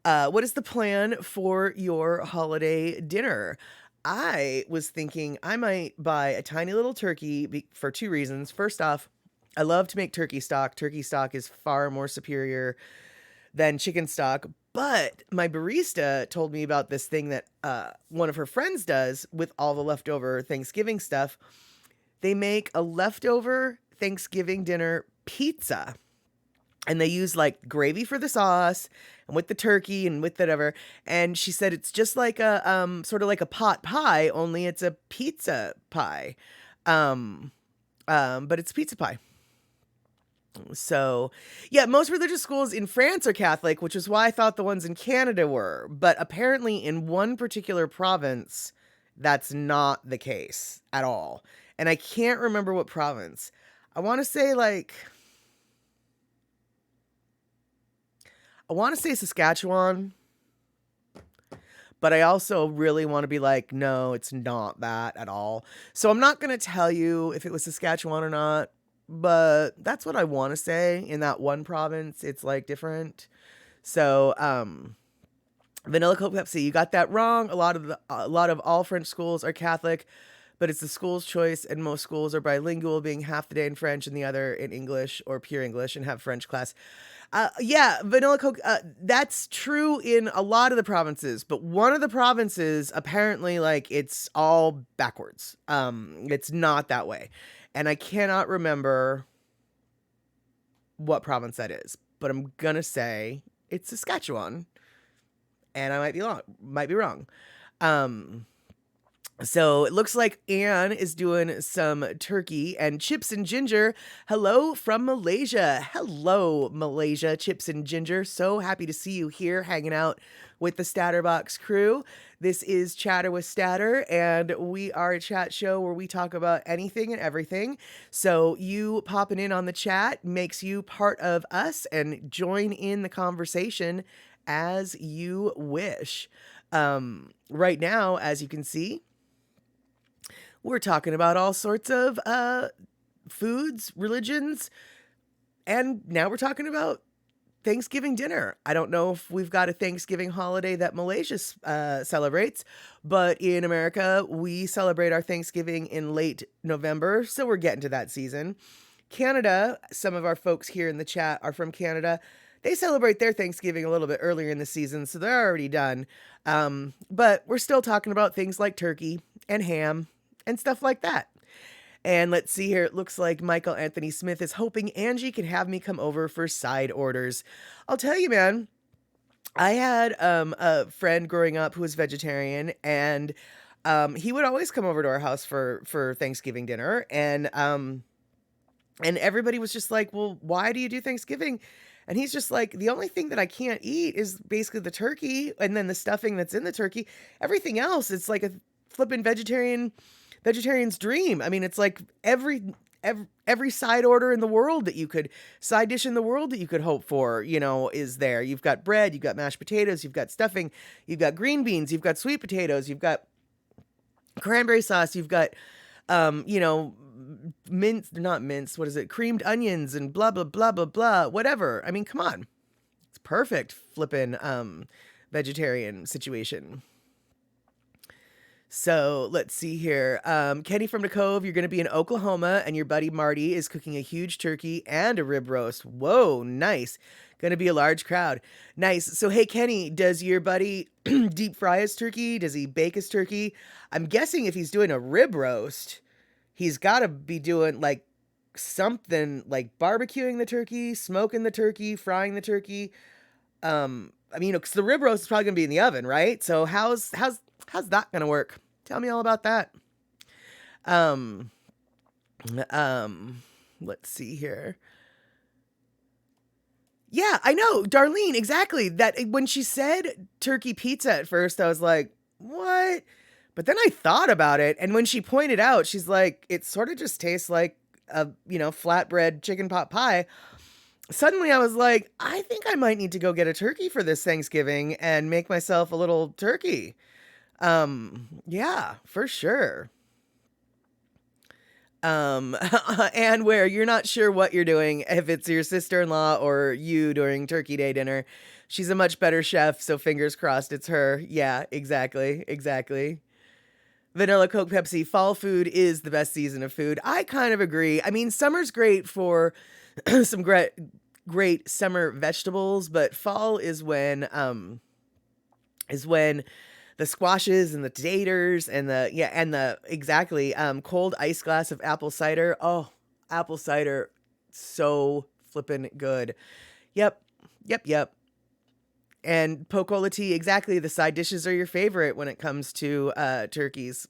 what is the plan for your holiday dinner? I was thinking I might buy a tiny little turkey for two reasons. First off, I love to make turkey stock. Turkey stock is far more superior than chicken stock. But my barista told me about this thing that one of her friends does with all the leftover Thanksgiving stuff. They make a leftover Thanksgiving dinner pizza. And they use like gravy for the sauce and with the turkey and with whatever. And she said it's just like a sort of like a pot pie, only it's a pizza pie. Um, but it's pizza pie. So, yeah, most religious schools in France are Catholic, which is why I thought the ones in Canada were. But apparently, in one particular province, that's not the case at all. And I can't remember what province. I want to say Saskatchewan, but I also really want to be like, no, it's not that at all. So I'm not going to tell you if it was Saskatchewan or not, but that's what I want to say. In that one province, it's like different. So, vanilla Coke Pepsi, you got that wrong. A lot of all French schools are Catholic, but it's the school's choice, and most schools are bilingual, being half the day in French and the other in English or pure English, and have French class. Yeah, vanilla Coke, that's true in a lot of the provinces, but one of the provinces, apparently, like, it's all backwards. It's not that way. And I cannot remember what province that is, but I'm gonna say it's Saskatchewan, and I might be wrong. Um, So it looks like Anne is doing some turkey and chips and ginger. Hello from Malaysia. Hello, Malaysia, chips and ginger. So happy to see you here hanging out with the StatterBox crew. This is Chatter with Statter, and we are a chat show where we talk about anything and everything. So you popping in on the chat makes you part of us, and join in the conversation as you wish. Right now, as you can see, we're talking about all sorts of foods, religions, and now we're talking about Thanksgiving dinner. I don't know if we've got a Thanksgiving holiday that Malaysia celebrates, but in America, we celebrate our Thanksgiving in late November, so we're getting to that season. Canada, some of our folks here in the chat are from Canada. They celebrate their Thanksgiving a little bit earlier in the season, so they're already done. But we're still talking about things like turkey and ham and stuff like that. And let's see here. It looks like Michael Anthony Smith is hoping Angie can have me come over for side orders. I'll tell you, man, I had a friend growing up who was vegetarian, and he would always come over to our house for Thanksgiving dinner. And And everybody was just like, well, why do you do Thanksgiving? And he's just like, the only thing that I can't eat is basically the turkey and then the stuffing that's in the turkey. Everything else, it's like a flippin' vegetarian's dream. I mean, it's like every side order in the world that you could, side dish in the world that you could hope for, is there. You've got bread, you've got mashed potatoes, you've got stuffing, you've got green beans, you've got sweet potatoes, you've got cranberry sauce, you've got, not mince, what is it? Creamed onions and blah, blah, blah, blah, blah, whatever. I mean, come on. It's perfect flippin' vegetarian situation. So let's see here. Kenny from the Cove, you're going to be in Oklahoma and your buddy Marty is cooking a huge turkey and a rib roast. Whoa, nice. Going to be a large crowd. Nice. So, hey, Kenny, does your buddy deep fry his turkey? Does he bake his turkey? I'm guessing if he's doing a rib roast, he's got to be doing like something like barbecuing the turkey, smoking the turkey, frying the turkey. I mean, because the rib roast is probably going to be in the oven, right? So how's that going to work? Tell me all about that. Let's see here. Yeah, I know, Darlene, exactly. That when she said turkey pizza at first, I was like, what? But then I thought about it, and when she pointed out, she's like, it sort of just tastes like a, flatbread chicken pot pie. Suddenly I was like, I think I might need to go get a turkey for this Thanksgiving and make myself a little turkey. Yeah, for sure. And where you're not sure what you're doing, if it's your sister-in-law or you during Turkey Day dinner. She's a much better chef, so fingers crossed it's her. Yeah, exactly. Vanilla Coke Pepsi, fall food is the best season of food. I kind of agree. I mean, summer's great for some great summer vegetables, but fall is when the squashes and the taters and the exactly cold ice glass of apple cider. Oh, apple cider, so flippin' good. Yep. And pocola tea, exactly. The side dishes are your favorite when it comes to turkeys.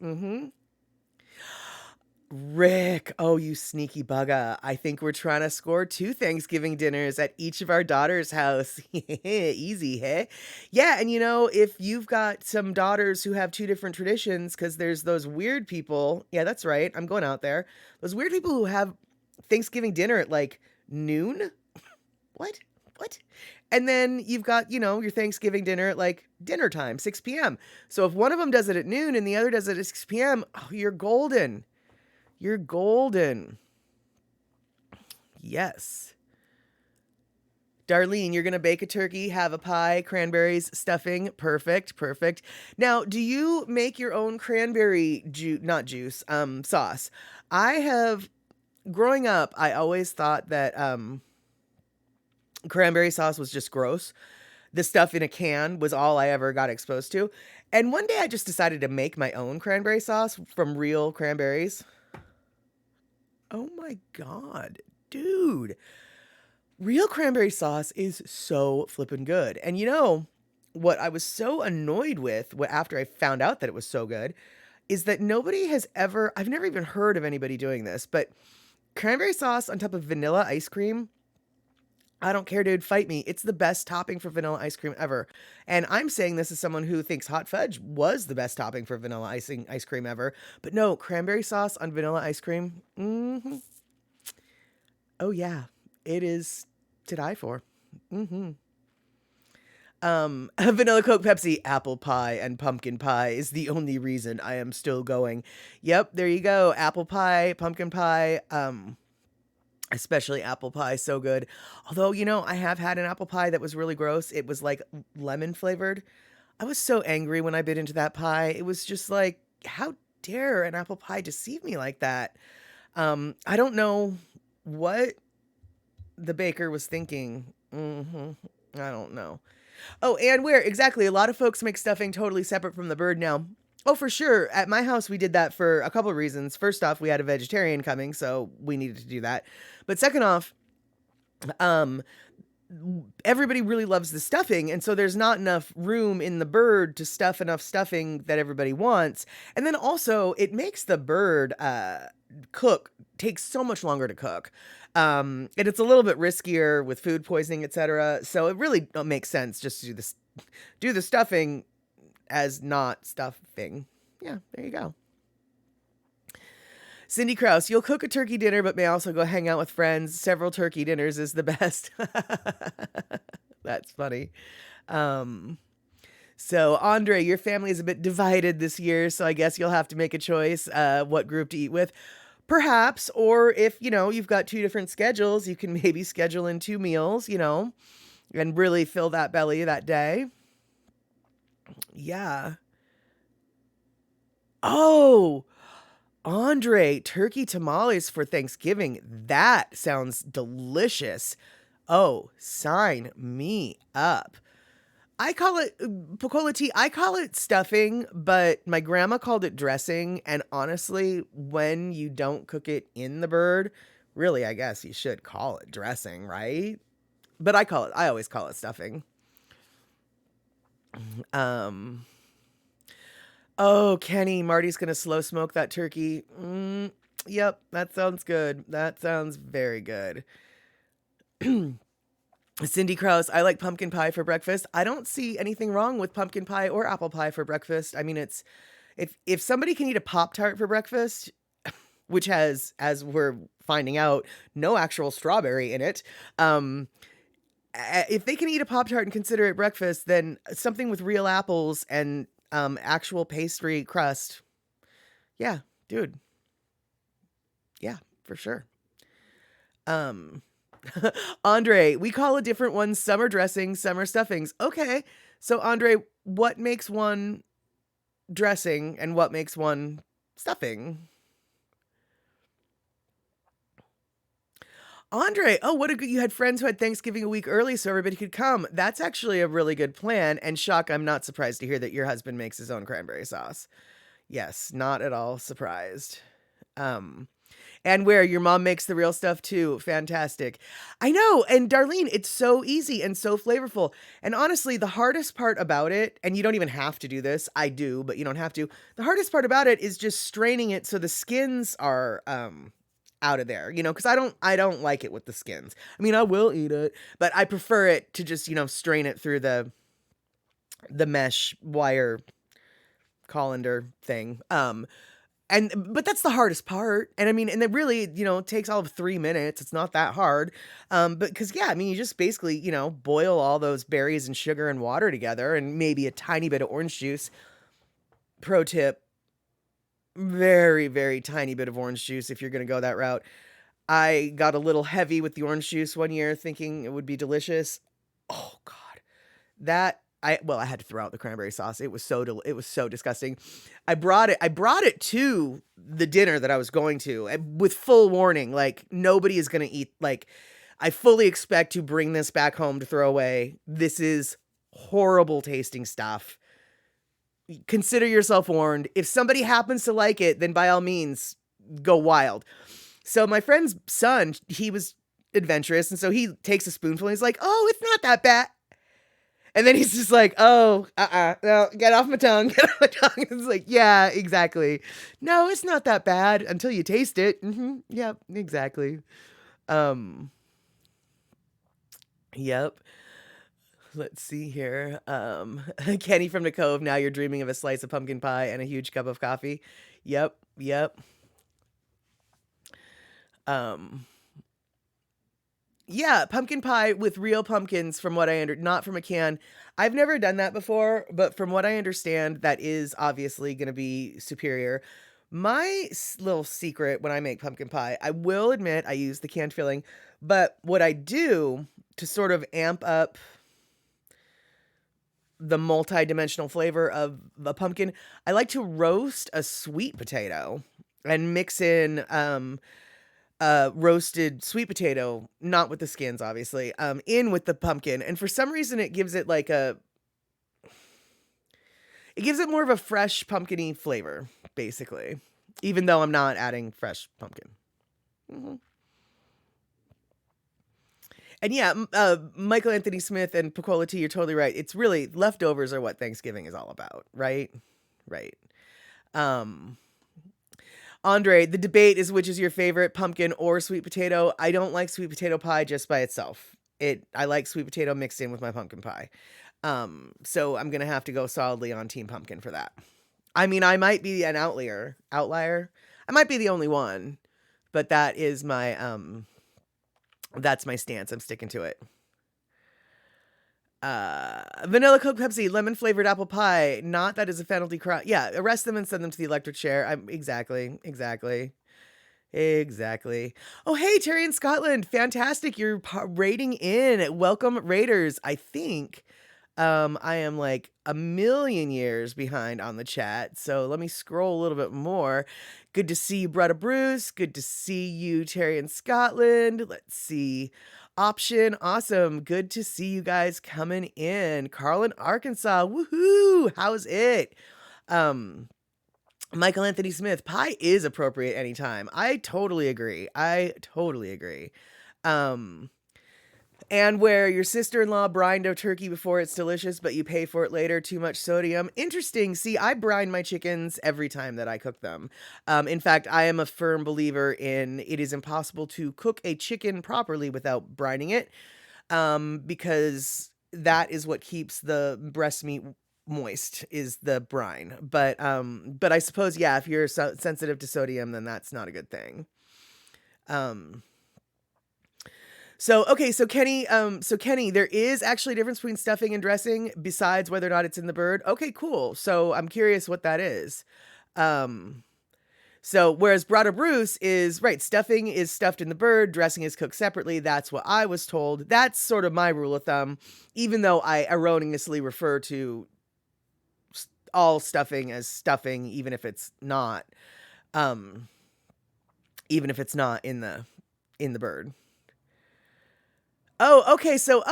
Rick, oh, you sneaky bugger. I think we're trying to score 2 Thanksgiving dinners at each of our daughters' house. Easy, hey? Yeah, and if you've got some daughters who have 2 different traditions, because there's those weird people, yeah, that's right, I'm going out there, those weird people who have Thanksgiving dinner at like noon? What? And then you've got, your Thanksgiving dinner at like dinner time, 6 p.m. So if one of them does it at noon and the other does it at 6 p.m., oh, you're golden. You're golden. Yes. Darlene, you're going to bake a turkey, have a pie, cranberries, stuffing. Perfect. Now, do you make your own cranberry sauce? Growing up, I always thought that cranberry sauce was just gross. The stuff in a can was all I ever got exposed to. And one day I just decided to make my own cranberry sauce from real cranberries. Oh my God, dude. Real cranberry sauce is so flippin' good. And what I was so annoyed with after I found out that it was so good is that I've never even heard of anybody doing this, but cranberry sauce on top of vanilla ice cream, I don't care, dude, fight me. It's the best topping for vanilla ice cream ever. And I'm saying this as someone who thinks hot fudge was the best topping for vanilla ice cream ever. But no, cranberry sauce on vanilla ice cream. Oh yeah, it is to die for. Vanilla Coke Pepsi, apple pie, and pumpkin pie is the only reason I am still going. Yep, there you go. Apple pie, pumpkin pie, especially apple pie, so good. Although, I have had an apple pie that was really gross. It was like lemon flavored. I was so angry when I bit into that pie. It was just like, how dare an apple pie deceive me like that? I don't know what the baker was thinking. I don't know. Oh, and where exactly? A lot of folks make stuffing totally separate from the bird now. Oh, for sure. At my house, we did that for a couple of reasons. First off, we had a vegetarian coming, so we needed to do that. But second off, everybody really loves the stuffing, and so there's not enough room in the bird to stuff enough stuffing that everybody wants. And then also it makes the bird cook takes so much longer to cook. And it's a little bit riskier with food poisoning, etc. So it really makes sense just to do the stuffing as not stuffing. Yeah, there you go. Cindy Krause, you'll cook a turkey dinner, but may also go hang out with friends. Several turkey dinners is the best. That's funny. So Andre, your family is a bit divided this year, so I guess you'll have to make a choice what group to eat with. Perhaps, or if, you've got two different schedules, you can maybe schedule in 2 meals, and really fill that belly that day. Yeah. Oh, Andre, turkey tamales for Thanksgiving. That sounds delicious. Oh, sign me up. I call it picola tea. I call it stuffing, but my grandma called it dressing. And honestly, when you don't cook it in the bird, really, I guess you should call it dressing, right? But I always call it stuffing. Um, oh, Kenny, Marty's gonna slow smoke that turkey. Yep, that sounds good. That sounds very good. Cindy Krause, I like pumpkin pie for breakfast. I don't see anything wrong with pumpkin pie or apple pie for breakfast. I mean, it's if somebody can eat a Pop-Tart for breakfast, which has, as we're finding out, no actual strawberry in it. If they can eat a Pop-Tart and consider it breakfast, then something with real apples and actual pastry crust. Yeah, dude. Yeah, for sure. Andre, we call a different one summer dressing, summer stuffings. Okay. So Andre, what makes one dressing and what makes one stuffing? Andre, oh, what a good, you had friends who had Thanksgiving a week early so everybody could come. That's actually a really good plan. And Shock, I'm not surprised to hear that your husband makes his own cranberry sauce. Yes, not at all surprised. And where your mom makes the real stuff too. Fantastic. I know. And Darlene, it's so easy and so flavorful. And honestly, the hardest part about it, and you don't even have to do this. I do, but you don't have to. The hardest part about it is just straining it so the skins are out of there, because I don't like it with the skins. I mean, I will eat it, but I prefer it to just, strain it through the mesh wire colander thing. But that's the hardest part. And I mean, and it really, takes all of 3 minutes. It's not that hard. But because, yeah, I mean, you just basically, boil all those berries and sugar and water together and maybe a tiny bit of orange juice. Pro tip, very, very tiny bit of orange juice if you're going to go that route. I got a little heavy with the orange juice one year thinking it would be delicious. Oh, God. I had to throw out the cranberry sauce. It was so disgusting. I brought it to the dinner that I was going to with full warning. Like, nobody is going to eat. Like, I fully expect to bring this back home to throw away. This is horrible tasting stuff. Consider yourself warned. If somebody happens to like it, then by all means, go wild. So my friend's son, he was adventurous. And so he takes a spoonful and he's like, oh, it's not that bad. And then he's just like, oh, no, get off my tongue, get off my tongue. It's like, yeah, exactly. No, it's not that bad until you taste it. Mm-hmm. Yep, exactly. Yep. Let's see here. Kenny from the Cove, now you're dreaming of a slice of pumpkin pie and a huge cup of coffee. Yep. Yeah, pumpkin pie with real pumpkins from what I not from a can. I've never done that before, but from what I understand, that is obviously going to be superior. My little secret when I make pumpkin pie, I will admit I use the canned filling, but what I do to sort of amp up the multi-dimensional flavor of a pumpkin, I like to roast a sweet potato and mix in roasted sweet potato, not with the skins, obviously, in with the pumpkin. And for some reason, it gives it more of a fresh pumpkin-y flavor, basically, even though I'm not adding fresh pumpkin. Mm-hmm. And yeah, Michael Anthony Smith and Picola Tea, you're totally right. It's really leftovers are what Thanksgiving is all about, right? Right. Um, Andre, the debate is which is your favorite, pumpkin or sweet potato. I don't like sweet potato pie just by itself. I like sweet potato mixed in with my pumpkin pie. So I'm gonna have to go solidly on Team Pumpkin for that. I mean, I might be an outlier. I might be the only one, but that's my stance. I'm sticking to it. Vanilla Coke Pepsi, lemon flavored apple pie. Not that is a penalty crime. Yeah, arrest them and send them to the electric chair. Exactly. Oh, hey, Terry in Scotland. Fantastic. You're raiding in. Welcome, Raiders. I think I am like a million years behind on the chat. So let me scroll a little bit more. Good to see you, Brother Bruce. Good to see you, Terry in Scotland. Let's see. Option. Awesome. Good to see you guys coming in. Carl in Arkansas. Woohoo. How's it? Michael Anthony Smith, pie is appropriate anytime. I totally agree. And where your sister-in-law brined a turkey before it's delicious, but you pay for it later, too much sodium. Interesting. See, I brine my chickens every time that I cook them. In fact, I am a firm believer in it is impossible to cook a chicken properly without brining it, because that is what keeps the breast meat moist, is the brine. But I suppose, yeah, if you're sensitive to sodium, then that's not a good thing. So Kenny, there is actually a difference between stuffing and dressing besides whether or not it's in the bird. Okay, cool. So I'm curious what that is. So whereas Brother Bruce is right, stuffing is stuffed in the bird, dressing is cooked separately. That's what I was told. That's sort of my rule of thumb, even though I erroneously refer to all stuffing as stuffing, even if it's not in the bird. Oh, okay. So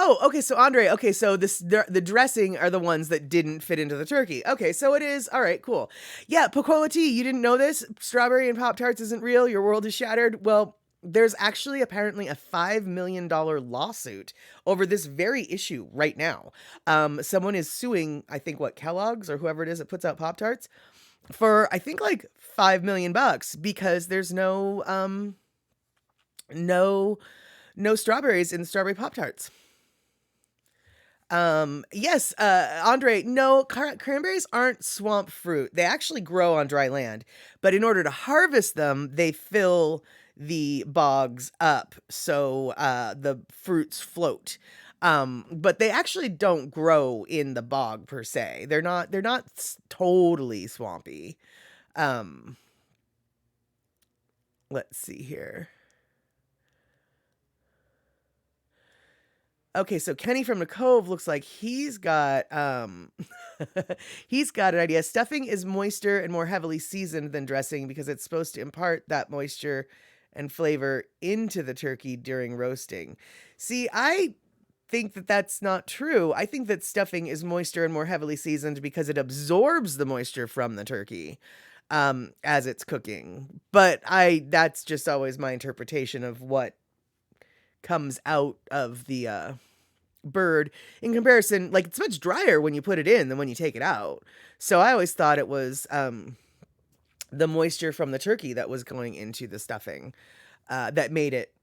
Andre, okay. So the dressing are the ones that didn't fit into the turkey. Okay. So it is. All right, cool. Yeah. Picola Tea, you didn't know this? Strawberry and Pop-Tarts isn't real. Your world is shattered. Well, there's actually apparently a $5 million lawsuit over this very issue right now. Someone is suing, I think Kellogg's or whoever it is that puts out Pop-Tarts for, I think, like $5 million because there's no strawberries in the strawberry Pop-Tarts. Yes, Andre, no, cranberries aren't swamp fruit. They actually grow on dry land, but in order to harvest them, they fill the bogs up so the fruits float. But they actually don't grow in the bog per se. They're not totally swampy. Let's see here. Okay, so Kenny from the Cove looks like he's got he's got an idea. Stuffing is moister and more heavily seasoned than dressing because it's supposed to impart that moisture and flavor into the turkey during roasting. See, I think that that's not true. I think that stuffing is moister and more heavily seasoned because it absorbs the moisture from the turkey as it's cooking. But that's just always my interpretation of what comes out of the bird in comparison. Like, it's much drier when you put it in than when you take it out. So I always thought it was the moisture from the turkey that was going into the stuffing that made it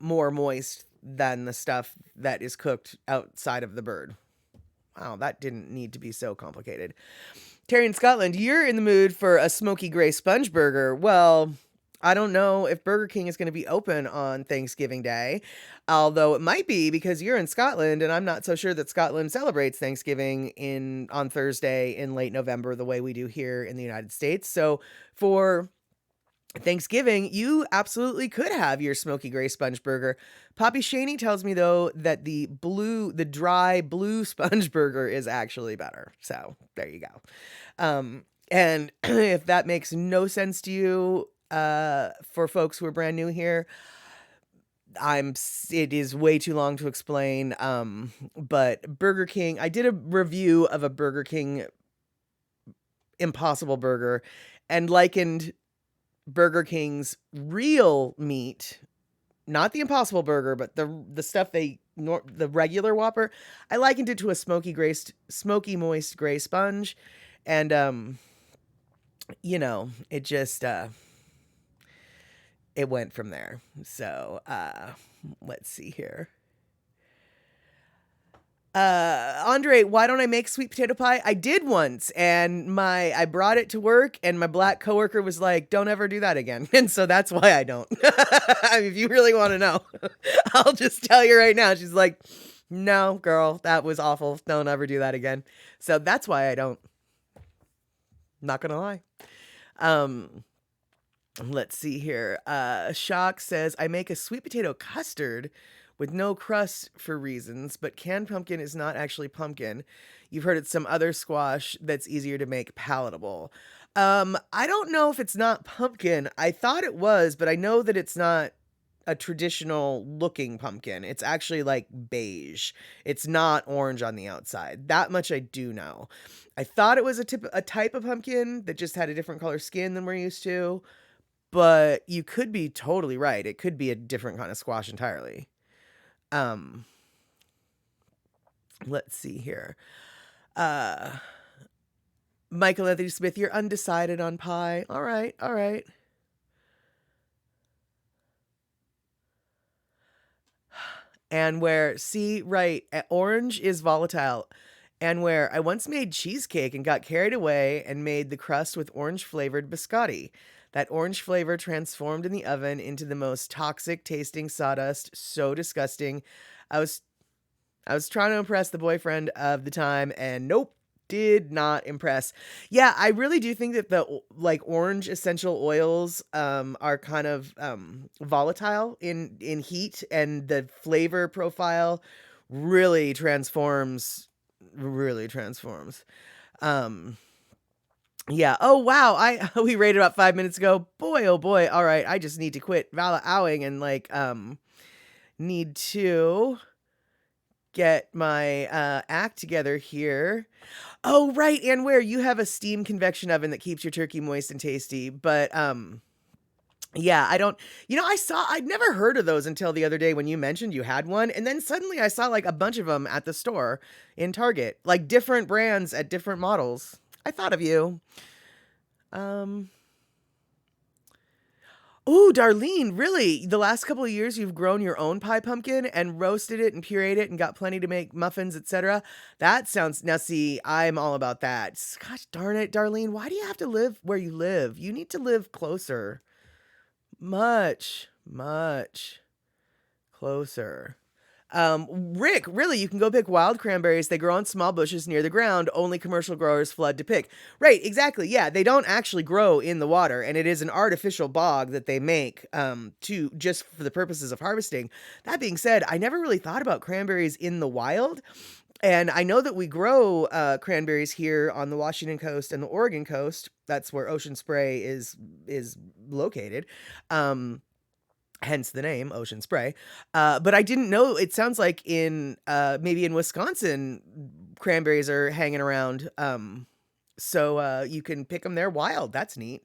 more moist than the stuff that is cooked outside of the bird. Wow, that didn't need to be so complicated. Terry in Scotland, you're in the mood for a smoky gray sponge burger. Well, I don't know if Burger King is going to be open on Thanksgiving Day, although it might be because you're in Scotland, and I'm not so sure that Scotland celebrates Thanksgiving on Thursday in late November the way we do here in the United States. So for Thanksgiving, you absolutely could have your smoky gray sponge burger. Poppy Shaney tells me, though, that the dry blue sponge burger is actually better. So there you go. And if that makes no sense to you, for folks who are brand new here, it is way too long to explain. But Burger King, I did a review of a Burger King Impossible Burger and likened Burger King's real meat, not the Impossible Burger, but the stuff they the regular Whopper. I likened it to a smoky moist gray sponge, and it just it went from there. So let's see here. Andre, why don't I make sweet potato pie? I did once, and I brought it to work, and my black coworker was like, "Don't ever do that again." And so that's why I don't. I mean, if you really want to know, I'll just tell you right now. She's like, "No, girl, that was awful. Don't ever do that again." So that's why I don't. Not gonna lie. Let's see here. Shock says, I make a sweet potato custard with no crust for reasons, but canned pumpkin is not actually pumpkin. You've heard it's some other squash that's easier to make palatable. I don't know if it's not pumpkin. I thought it was, but I know that it's not a traditional looking pumpkin. It's actually like beige. It's not orange on the outside. That much I do know. I thought it was a type of pumpkin that just had a different color skin than we're used to. But you could be totally right. It could be a different kind of squash entirely. Let's see here. Michael Anthony Smith, you're undecided on pie. All right, all right. And where, see, right, orange is volatile. And where I once made cheesecake and got carried away and made the crust with orange flavored biscotti. That orange flavor transformed in the oven into the most toxic tasting sawdust. So disgusting. I was trying to impress the boyfriend of the time, and nope, did not impress. Yeah, I really do think that the orange essential oils are kind of volatile in heat, and the flavor profile really transforms. Yeah. Oh wow. We rated about 5 minutes ago. Boy, oh boy. All right. I just need to quit owing and need to get my act together here. Oh right. And where you have a steam convection oven that keeps your turkey moist and tasty, but yeah, I'd never heard of those until the other day when you mentioned you had one. And then suddenly I saw like a bunch of them at the store in Target, like different brands at different models. I thought of you. Oh, Darlene, really? The last couple of years you've grown your own pie pumpkin and roasted it and pureed it and got plenty to make muffins, etc. That sounds, now see, I'm all about that. Gosh darn it, Darlene, why do you have to live where you live? You need to live closer. Much closer. Rick, really, you can go pick wild cranberries. They grow on small bushes near the ground. Only commercial growers flood to pick. Right, exactly. Yeah, they don't actually grow in the water, and it is an artificial bog that they make to just for the purposes of harvesting. That being said, I never really thought about cranberries in the wild. And I know that we grow cranberries here on the Washington coast and the Oregon coast. That's where Ocean Spray is located. Hence the name Ocean Spray. But I didn't know, it sounds like in maybe in Wisconsin, cranberries are hanging around. So you can pick them there wild. That's neat.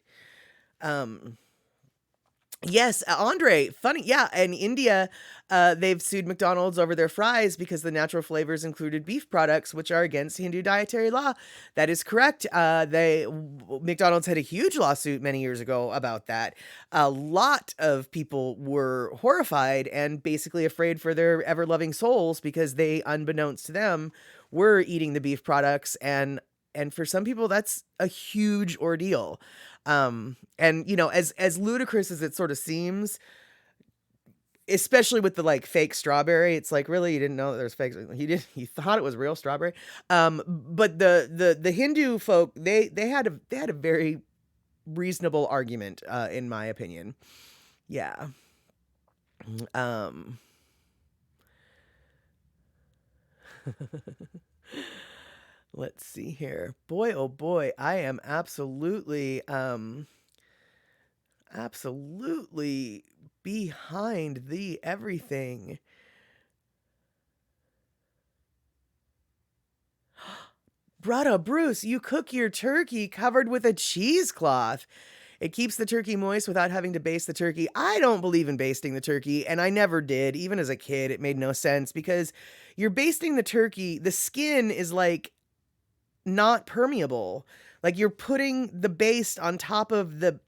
Yes, Andre, funny. Yeah, in India, they've sued McDonald's over their fries because the natural flavors included beef products, which are against Hindu dietary law. That is correct. McDonald's had a huge lawsuit many years ago about that. A lot of people were horrified and basically afraid for their ever-loving souls because they, unbeknownst to them, were eating the beef products, and for some people that's a huge ordeal. And as ludicrous as it sort of seems, especially with the like fake strawberry, it's like, really, you didn't know that there's fake, you thought it was real strawberry. But the Hindu folk, they had a very reasonable argument, in my opinion. Yeah. Let's see here. Boy, oh boy, I am absolutely behind the everything. Brother Bruce, you cook your turkey covered with a cheesecloth. It keeps the turkey moist without having to baste the turkey. I don't believe in basting the turkey, and I never did. Even as a kid, it made no sense because you're basting the turkey, the skin is like not permeable. Like you're putting the baste on top of the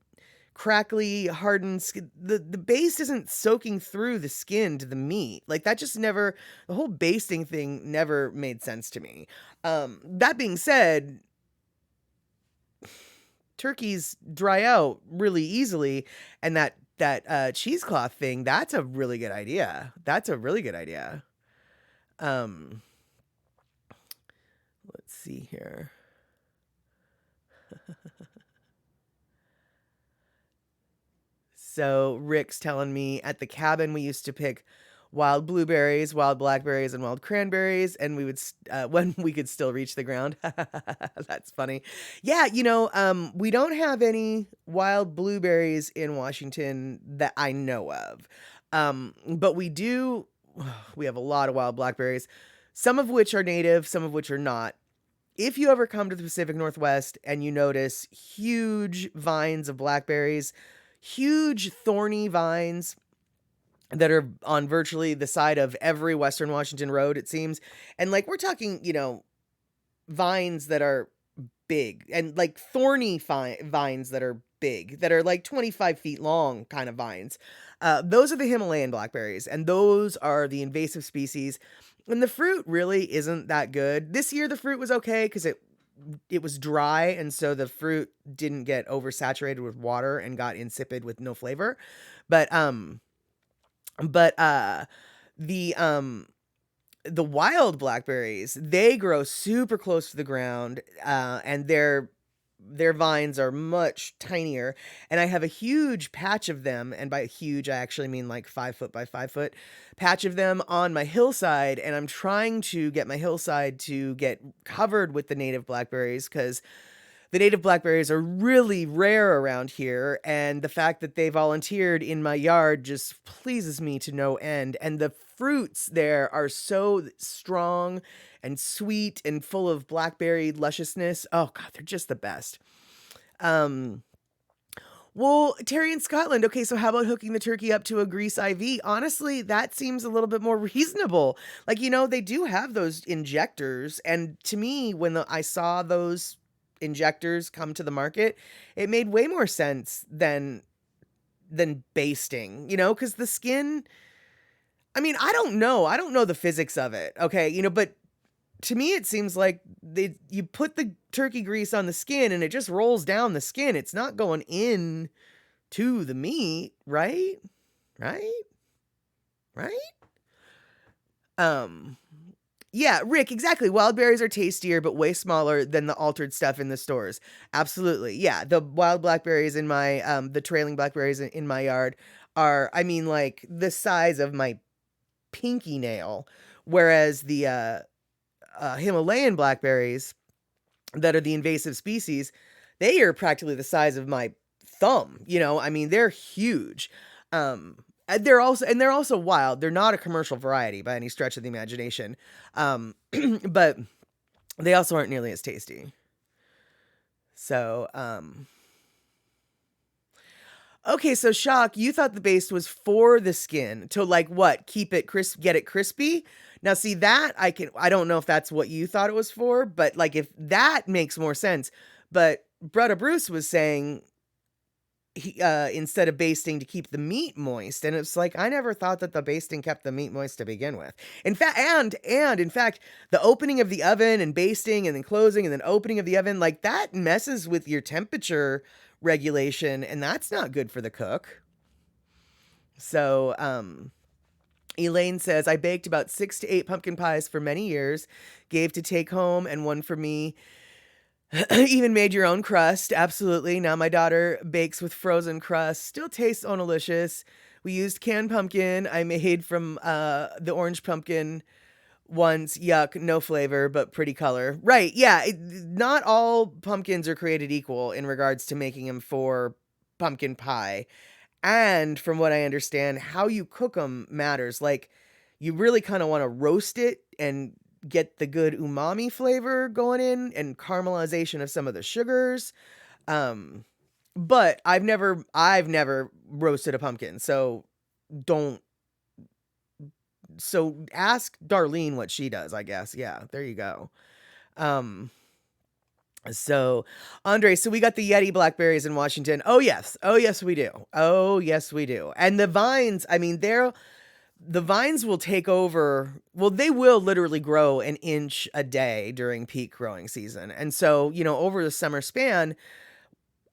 crackly, hardened skin. The baste isn't soaking through the skin to the meat. Like that just never, the whole basting thing never made sense to me. That being said, turkeys dry out really easily, and that cheesecloth thing, that's a really good idea. That's a really good idea. Um, let's see here. So Rick's telling me at the cabin we used to pick wild blueberries, wild blackberries, and wild cranberries, and we would when we could still reach the ground. That's funny. Yeah, we don't have any wild blueberries in Washington that I know of, but we do. We have a lot of wild blackberries, some of which are native, some of which are not. If you ever come to the Pacific Northwest and you notice huge vines of blackberries, huge thorny vines that are on virtually the side of every Western Washington road, it seems. And like we're talking, vines that are big and like thorny vines that are big, that are like 25 feet long kind of vines. Those are the Himalayan blackberries, and those are the invasive species. And the fruit really isn't that good. This year the fruit was okay because it was dry, and so the fruit didn't get oversaturated with water and got insipid with no flavor. But the wild blackberries, they grow super close to the ground, and their vines are much tinier, and I have a huge patch of them, and by huge I actually mean like 5 foot by 5 foot patch of them on my hillside, and I'm trying to get my hillside to get covered with the native blackberries because the native blackberries are really rare around here, and the fact that they volunteered in my yard just pleases me to no end. And the fruits there are so strong and sweet and full of blackberry lusciousness. Oh God, they're just the best. Um, well, Terry in Scotland, okay, so how about hooking the turkey up to a grease IV? Honestly, that seems a little bit more reasonable. Like, they do have those injectors, and to me, when I saw those injectors come to the market, it made way more sense than basting, because the skin, I mean, I don't know the physics of it, okay, but to me it seems like you put the turkey grease on the skin and it just rolls down the skin. It's not going in to the meat, right? Right? Right? Yeah, Rick, exactly. Wild berries are tastier, but way smaller than the altered stuff in the stores. Absolutely. Yeah, the wild blackberries in my, the trailing blackberries in my yard are, I mean, like the size of my pinky nail, whereas the Himalayan blackberries that are the invasive species, they are practically the size of my thumb. I mean, they're huge. They're also wild. They're not a commercial variety by any stretch of the imagination. But they also aren't nearly as tasty. So, okay, so Shock, you thought the baste was for the skin to like what? Keep it crisp, get it crispy? Now see that I don't know if that's what you thought it was for, but like if that makes more sense. But Brother Bruce was saying instead of basting to keep the meat moist, and it's like I never thought that the basting kept the meat moist to begin with. In fact, and in fact, the opening of the oven and basting and then closing and then opening of the oven, like that messes with your temperature regulation, and that's not good for the cook. So Elaine says, I baked about 6 to 8 pumpkin pies for many years, gave to take home and one for me. Even made your own crust. Absolutely. Now my daughter bakes with frozen crust. Still tastes delicious. We used canned pumpkin. I made from the orange pumpkin once. Yuck. No flavor, but pretty color. Right. Yeah. Not all pumpkins are created equal in regards to making them for pumpkin pie. And from what I understand, how you cook them matters. Like, you really kind of want to roast it and get the good umami flavor going in and caramelization of some of the sugars. but I've never roasted a pumpkin, so don't so ask Darlene what she does, I guess. Yeah, there you go. Um, so Andre, so we got the Yeti blackberries in Washington. Oh yes. Oh yes, we do. Oh yes, we do. And the vines, I mean, the vines will take over. Well, they will literally grow an inch a day during peak growing season. And so, over the summer span,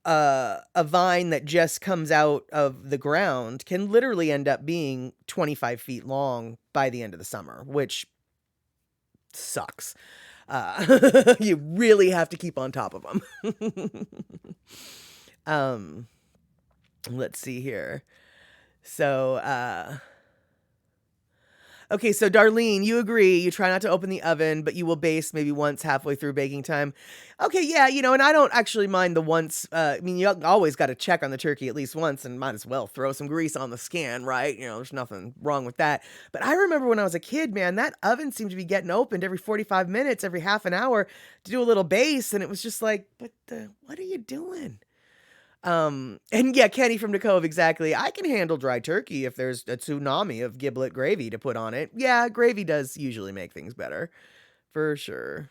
a vine that just comes out of the ground can literally end up being 25 feet long by the end of the summer, which sucks. You really have to keep on top of them. um, let's see here. So, okay, so Darlene, you agree. You try not to open the oven, but you will baste maybe once halfway through baking time. Okay, yeah, and I don't actually mind the once. I mean, you always got to check on the turkey at least once and might as well throw some grease on the skin, right? There's nothing wrong with that. But I remember when I was a kid, man, that oven seemed to be getting opened every 45 minutes, every half an hour to do a little baste. And it was just like, but what are you doing? And yeah, Kenny from the Cove, exactly. I can handle dry turkey if there's a tsunami of giblet gravy to put on it. Yeah, gravy does usually make things better, for sure.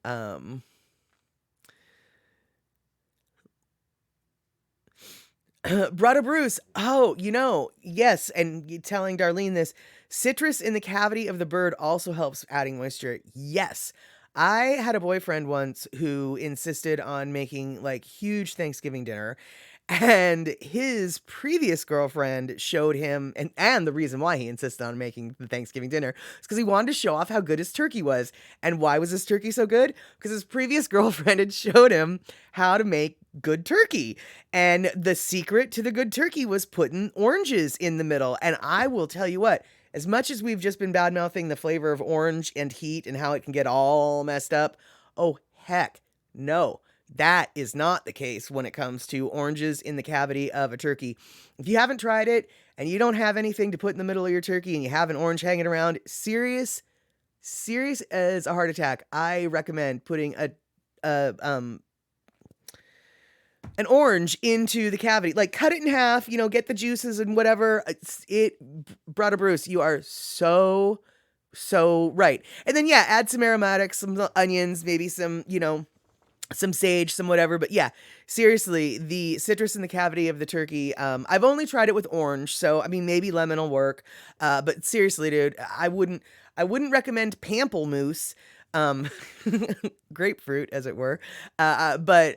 Um, Brother Bruce, oh, yes, and telling Darlene this, citrus in the cavity of the bird also helps adding moisture. Yes. I had a boyfriend once who insisted on making like huge Thanksgiving dinner, and his previous girlfriend showed him, and the reason why he insisted on making the Thanksgiving dinner is because he wanted to show off how good his turkey was. And why was his turkey so good? Because his previous girlfriend had showed him how to make good turkey. And the secret to the good turkey was putting oranges in the middle. And I will tell you what, as much as we've just been bad mouthing the flavor of orange and heat and how it can get all messed up, oh, heck no. That is not the case when it comes to oranges in the cavity of a turkey. If you haven't tried it and you don't have anything to put in the middle of your turkey and you have an orange hanging around, serious as a heart attack, I recommend putting an orange into the cavity. Like, cut it in half, get the juices and whatever. Brother Bruce, you are so right. And then, yeah, add some aromatics, some onions, maybe some sage, some whatever. But yeah, seriously, the citrus in the cavity of the turkey, I've only tried it with orange, so I mean, maybe lemon will work. But seriously, dude, I wouldn't recommend pamplemousse, um, grapefruit, as it were. But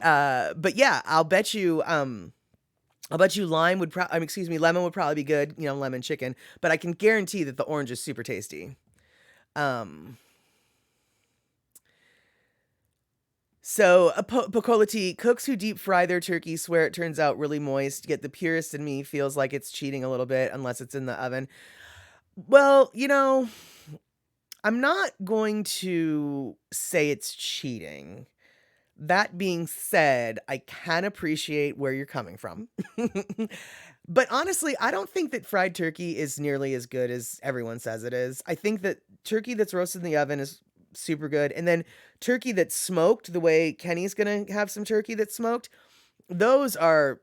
yeah, I'll bet you lemon would probably be good, lemon chicken, but I can guarantee that the orange is super tasty. Um, So, Pocolati, cooks who deep fry their turkey swear it turns out really moist, yet the purist in me feels like it's cheating a little bit unless it's in the oven. Well, I'm not going to say it's cheating. That being said, I can appreciate where you're coming from. But honestly, I don't think that fried turkey is nearly as good as everyone says it is. I think that turkey that's roasted in the oven is super good. And then turkey that's smoked, the way Kenny's going to have some turkey that's smoked, those are,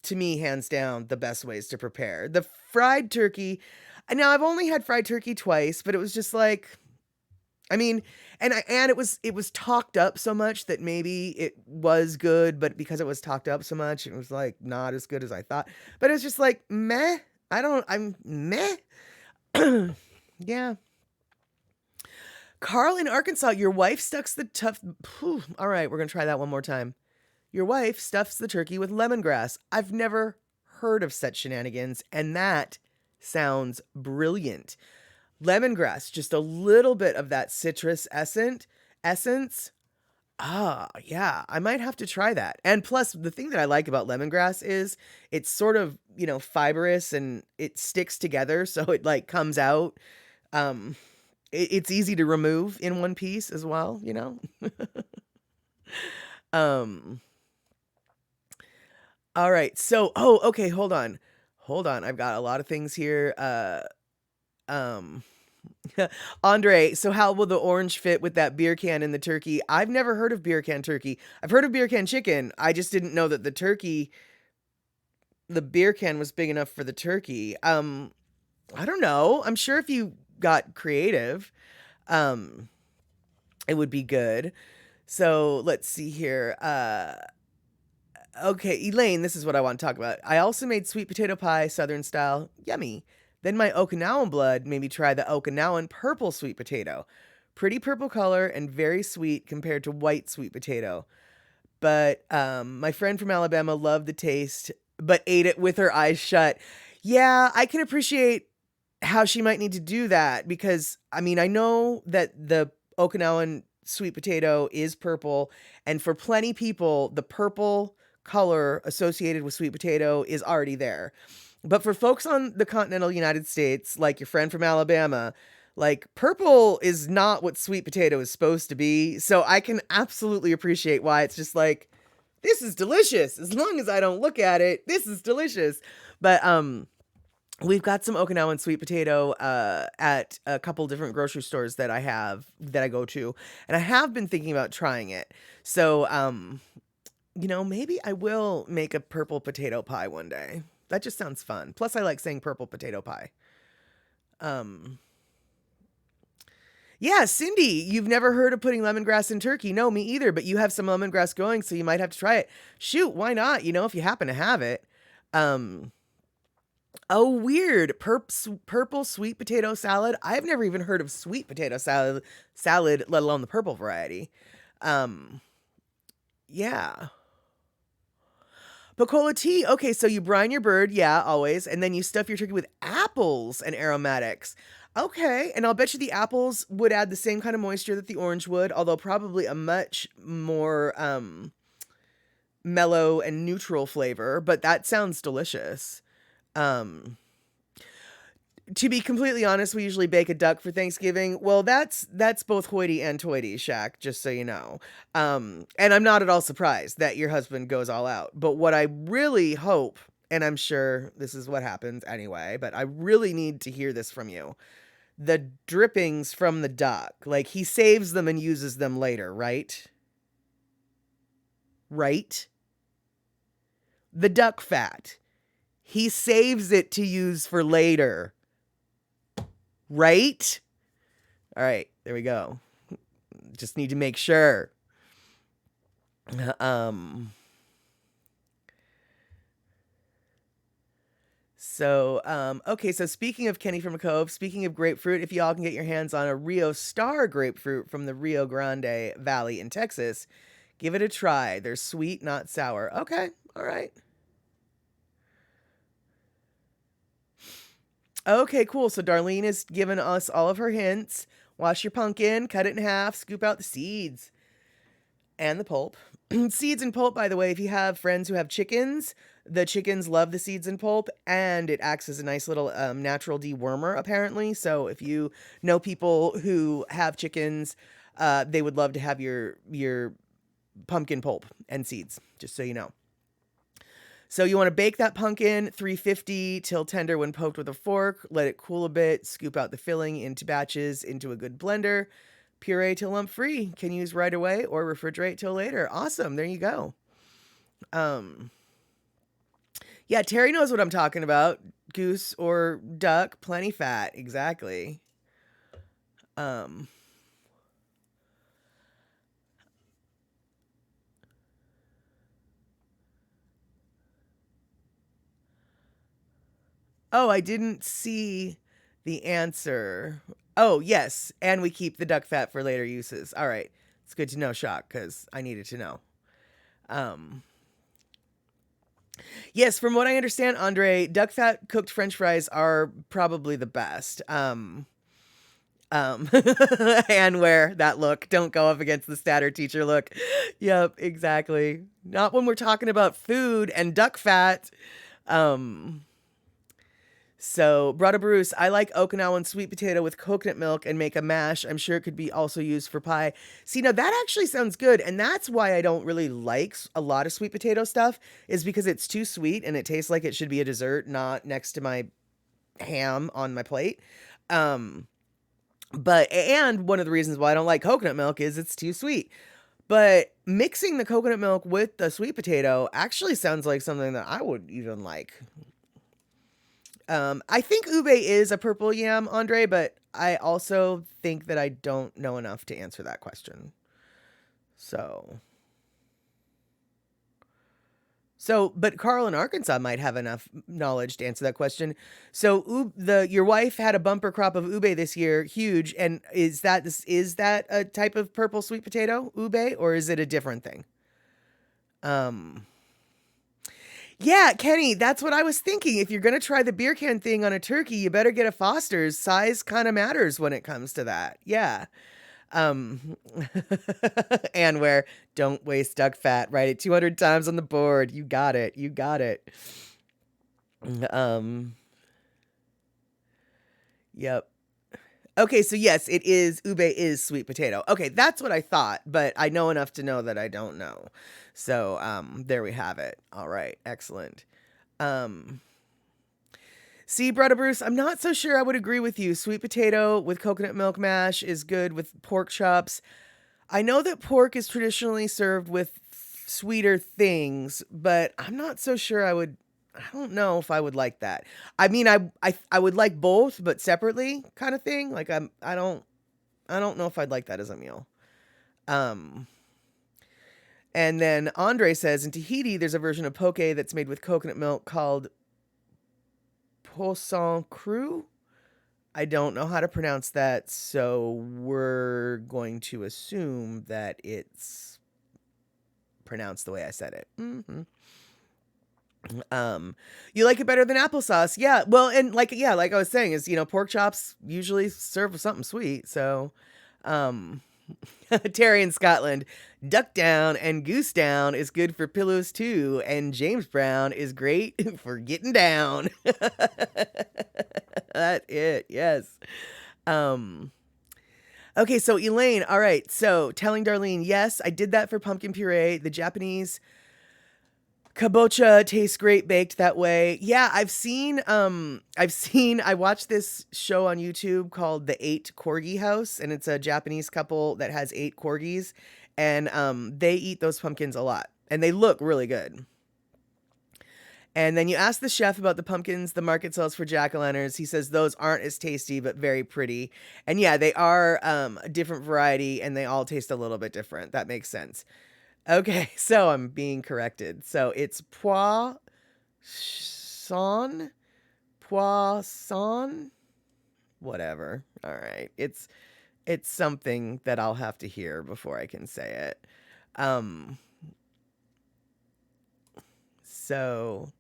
to me, hands down, the best ways to prepare. The fried turkey, now I've only had fried turkey twice, but it was just like, I mean, and it was talked up so much that maybe it was good, but because it was talked up so much, it was like not as good as I thought. But it was just like meh. I'm meh. Yeah. Carl in Arkansas, your wife stuffs the tough. All right, we're gonna try that one more time. Your wife stuffs the turkey with lemongrass. I've never heard of such shenanigans, and that sounds brilliant. Lemongrass, just a little bit of that citrus essence. Ah, yeah, I might have to try that. And plus, the thing that I like about lemongrass is it's sort of, fibrous and it sticks together, so it like comes out. Um, it's easy to remove in one piece as well. um, all right. So, okay, hold on. Hold on. I've got a lot of things here. Um, Andre, so how will the orange fit with that beer can in the turkey? I've never heard of beer can turkey. I've heard of beer can chicken. I just didn't know that the beer can was big enough for the turkey. I don't know. I'm sure if you got creative, um, it would be good. So let's see here. Okay, Elaine, this is what I want to talk about. I also made sweet potato pie, Southern style. Yummy. Then my Okinawan blood made me try the Okinawan purple sweet potato. Pretty purple color and very sweet compared to white sweet potato. But my friend from Alabama loved the taste, but ate it with her eyes shut. Yeah, I can appreciate how she might need to do that because, I mean, I know that the Okinawan sweet potato is purple, and for plenty people, the purple color associated with sweet potato is already there. But for folks on the continental United States, like your friend from Alabama, like purple is not what sweet potato is supposed to be. So I can absolutely appreciate why it's just like, this is delicious. As long as I don't look at it, this is delicious. But we've got some Okinawan sweet potato at a couple different grocery stores that I go to, and I have been thinking about trying it. So maybe I will make a purple potato pie one day. That just sounds fun. Plus, I like saying purple potato pie. Yeah, Cindy, you've never heard of putting lemongrass in turkey? No, me either, but you have some lemongrass going, so you might have to try it. Shoot, why not? If you happen to have it. Oh, weird. Purple sweet potato salad. I've never even heard of sweet potato salad, let alone the purple variety. Um, yeah. Bacola tea. Okay, so you brine your bird, yeah, always, and then you stuff your turkey with apples and aromatics. Okay, and I'll bet you the apples would add the same kind of moisture that the orange would, although probably a much more mellow and neutral flavor, but that sounds delicious. Um, to be completely honest, we usually bake a duck for Thanksgiving. Well, that's both hoity and toity, Shaq, just so you know. And I'm not at all surprised that your husband goes all out. But what I really hope, and I'm sure this is what happens anyway, but I really need to hear this from you. The drippings from the duck, like he saves them and uses them later, right? Right? The duck fat. He saves it to use for later. Right? All right, there we go. Just need to make sure. Okay, so speaking of Kenny from a Cove, speaking of grapefruit, if y'all can get your hands on a Rio Star grapefruit from the Rio Grande Valley in Texas, give it a try. They're sweet, not sour. Okay, all right. Okay, cool. So Darlene has given us all of her hints. Wash your pumpkin, cut it in half, scoop out the seeds and the pulp. Seeds and pulp, by the way, if you have friends who have chickens, the chickens love the seeds and pulp, and it acts as a nice little natural dewormer, apparently. So if you know people who have chickens, they would love to have your pumpkin pulp and seeds, just so you know. So you want to bake that pumpkin 350 till tender when poked with a fork. Let it cool a bit. Scoop out the filling into batches into a good blender. Puree till lump free. Can use right away or refrigerate till later. Awesome. There you go. Yeah, Terry knows what I'm talking about. Goose or duck, plenty fat. Exactly. Oh, I didn't see the answer. Oh, yes. And we keep the duck fat for later uses. All right. It's good to know, Shock, because I needed to know. Yes, from what I understand, Andre, duck fat cooked French fries are probably the best. And where that look, don't go up against the statter teacher look. Yep, exactly. Not when we're talking about food and duck fat. So, Brother Bruce, I like Okinawan sweet potato with coconut milk and make a mash. I'm sure it could be also used for pie. See, now that actually sounds good. And that's why I don't really like a lot of sweet potato stuff, is because it's too sweet and it tastes like it should be a dessert, not next to my ham on my plate. And one of the reasons why I don't like coconut milk is it's too sweet. But mixing the coconut milk with the sweet potato actually sounds like something that I would even like. I think ube is a purple yam, Andre, but I also think that I don't know enough to answer that question. But Carl in Arkansas might have enough knowledge to answer that question. So, your wife had a bumper crop of ube this year, huge. And is that a type of purple sweet potato, ube, or is it a different thing? Um, yeah, Kenny, that's what I was thinking. If you're gonna try the beer can thing on a turkey, you better get a Foster's. Size kind of matters when it comes to that. Yeah. Um, and where don't waste duck fat. Write it 200 times on the board. You got it. You got it. Um, yep. Okay, so yes, it is. Ube is sweet potato. Okay, that's what I thought, but I know enough to know that I don't know. So, there we have it. All right, excellent. Um, See, Brother Bruce, I'm not so sure I would agree with you. Sweet potato with coconut milk mash is good with pork chops. I know that pork is traditionally served with sweeter things, but I'm not so sure I don't know if I would like that. I mean, I would like both, but separately kind of thing. Like I don't know if I'd like that as a meal. Um and then Andre says in Tahiti there's a version of poke that's made with coconut milk called poisson cru. I don't know how to pronounce that, so we're going to assume that it's pronounced the way I said it. You like it better than applesauce? Yeah. Well, and like I was saying, is pork chops usually serve with something sweet. So, um, Terry in Scotland, duck down and goose down is good for pillows too, and James Brown is great for getting down. That's it. Yes. Um. Okay, so Elaine, all right. So telling Darlene, yes, I did that for pumpkin puree. The Japanese kabocha tastes great baked that way. Yeah, I watched this show on YouTube called The 8 Corgi House, and it's a Japanese couple that has 8 corgis, and they eat those pumpkins a lot, and they look really good. And then you ask the chef about the pumpkins the market sells for jack-o'-lanterns. He says those aren't as tasty, but very pretty. And yeah, they are a different variety, and they all taste a little bit different. That makes sense. Okay, so I'm being corrected. So it's poisson, whatever. All right. It's something that I'll have to hear before I can say it. Um so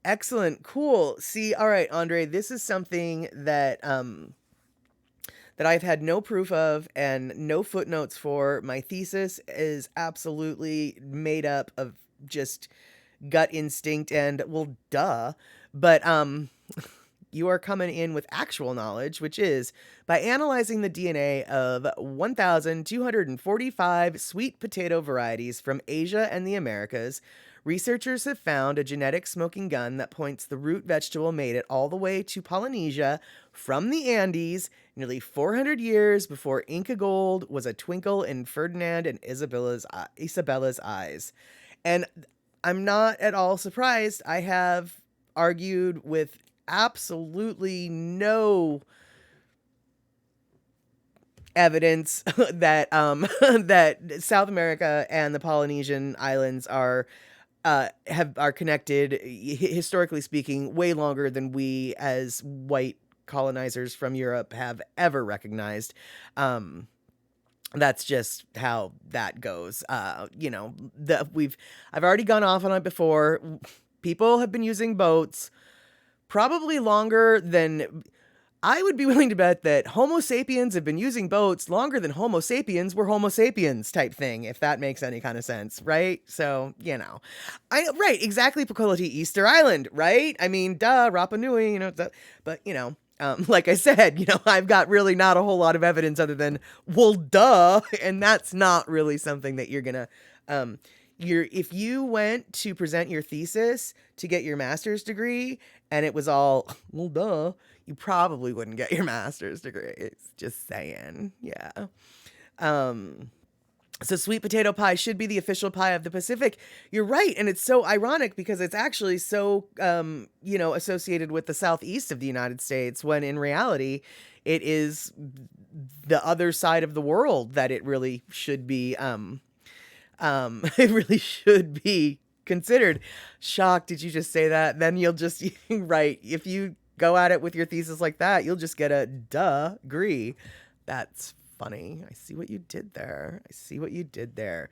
excellent. Cool. See, all right, Andre, this is something that I've had no proof of and no footnotes for. My thesis is absolutely made up of just gut instinct and, well, duh. But you are coming in with actual knowledge, which is by analyzing the DNA of 1,245 sweet potato varieties from Asia and the Americas, researchers have found a genetic smoking gun that points the root vegetable made it all the way to Polynesia from the Andes nearly 400 years before Inca gold was a twinkle in Ferdinand and Isabella's eyes. And I'm not at all surprised. I have argued with absolutely no evidence that that South America and the Polynesian islands are connected, historically speaking, way longer than we as white colonizers from Europe have ever recognized. That's just how that goes. I've already gone off on it before. People have been using boats probably longer than I would be willing to bet that Homo sapiens have been using boats longer than Homo sapiens were Homo sapiens type thing, if that makes any kind of sense, right? So, right, exactly, Pakolati, Easter Island, right? I mean, duh, Rapa Nui, but, like I said, I've got really not a whole lot of evidence other than, well, duh, and that's not really something that you're gonna if you went to present your thesis to get your master's degree and it was all, well, duh, you probably wouldn't get your master's degree. It's just saying. Yeah. Um, so sweet potato pie should be the official pie of the Pacific. You're right. And it's so ironic because it's actually so, associated with the southeast of the United States, when in reality, it is the other side of the world that it really should be, it really should be considered. Shock, did you just say that? Then you'll just, right. If you go at it with your thesis like that, you'll just get a degree. That's funny. I see what you did there. I see what you did there.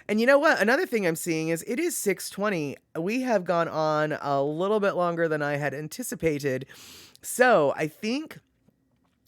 And you know what? Another thing I'm seeing is it is 6:20. We have gone on a little bit longer than I had anticipated. So I think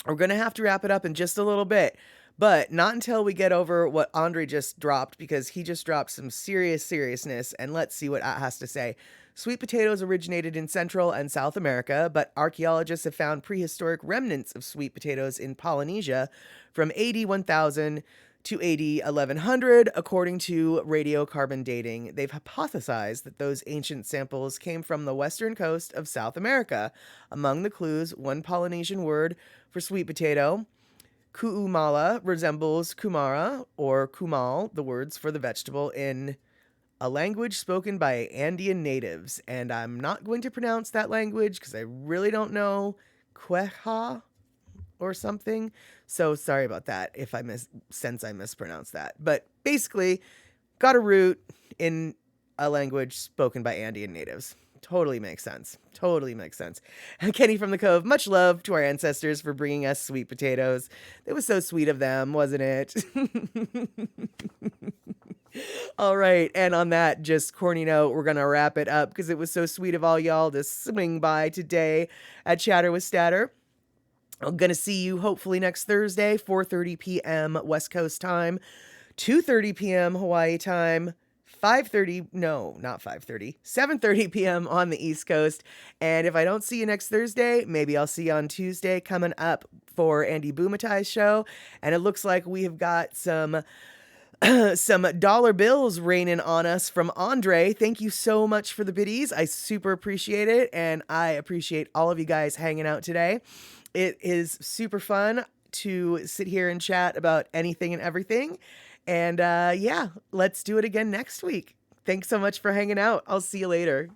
we're going to have to wrap it up in just a little bit, but not until we get over what Andre just dropped, because he just dropped some seriousness, and let's see what that has to say. Sweet potatoes originated in Central and South America, but archaeologists have found prehistoric remnants of sweet potatoes in Polynesia from AD 1000 to AD 1100, according to radiocarbon dating. They've hypothesized that those ancient samples came from the western coast of South America. Among the clues, one Polynesian word for sweet potato, kuumala, resembles kumara or kumal, the words for the vegetable, in a language spoken by Andean natives. And I'm not going to pronounce that language because I really don't know. Queha or something. So sorry about that if I mispronounced that. But basically, got a root in a language spoken by Andean natives. Totally makes sense. Totally makes sense. Kenny from the Cove, much love to our ancestors for bringing us sweet potatoes. It was so sweet of them, wasn't it? All right. And on that just corny note, we're going to wrap it up because it was so sweet of all y'all to swing by today at Chatter with Statter. I'm going to see you hopefully next Thursday, 4:30 p.m. West Coast time, 2:30 p.m. Hawaii time, 7:30 p.m. on the East Coast. And if I don't see you next Thursday, maybe I'll see you on Tuesday coming up for Andy Boomatai's show. And it looks like we have got some dollar bills raining on us from Andre. Thank you so much for the biddies. I super appreciate it. And I appreciate all of you guys hanging out today. It is super fun to sit here and chat about anything and everything. And yeah, let's do it again next week. Thanks so much for hanging out. I'll see you later.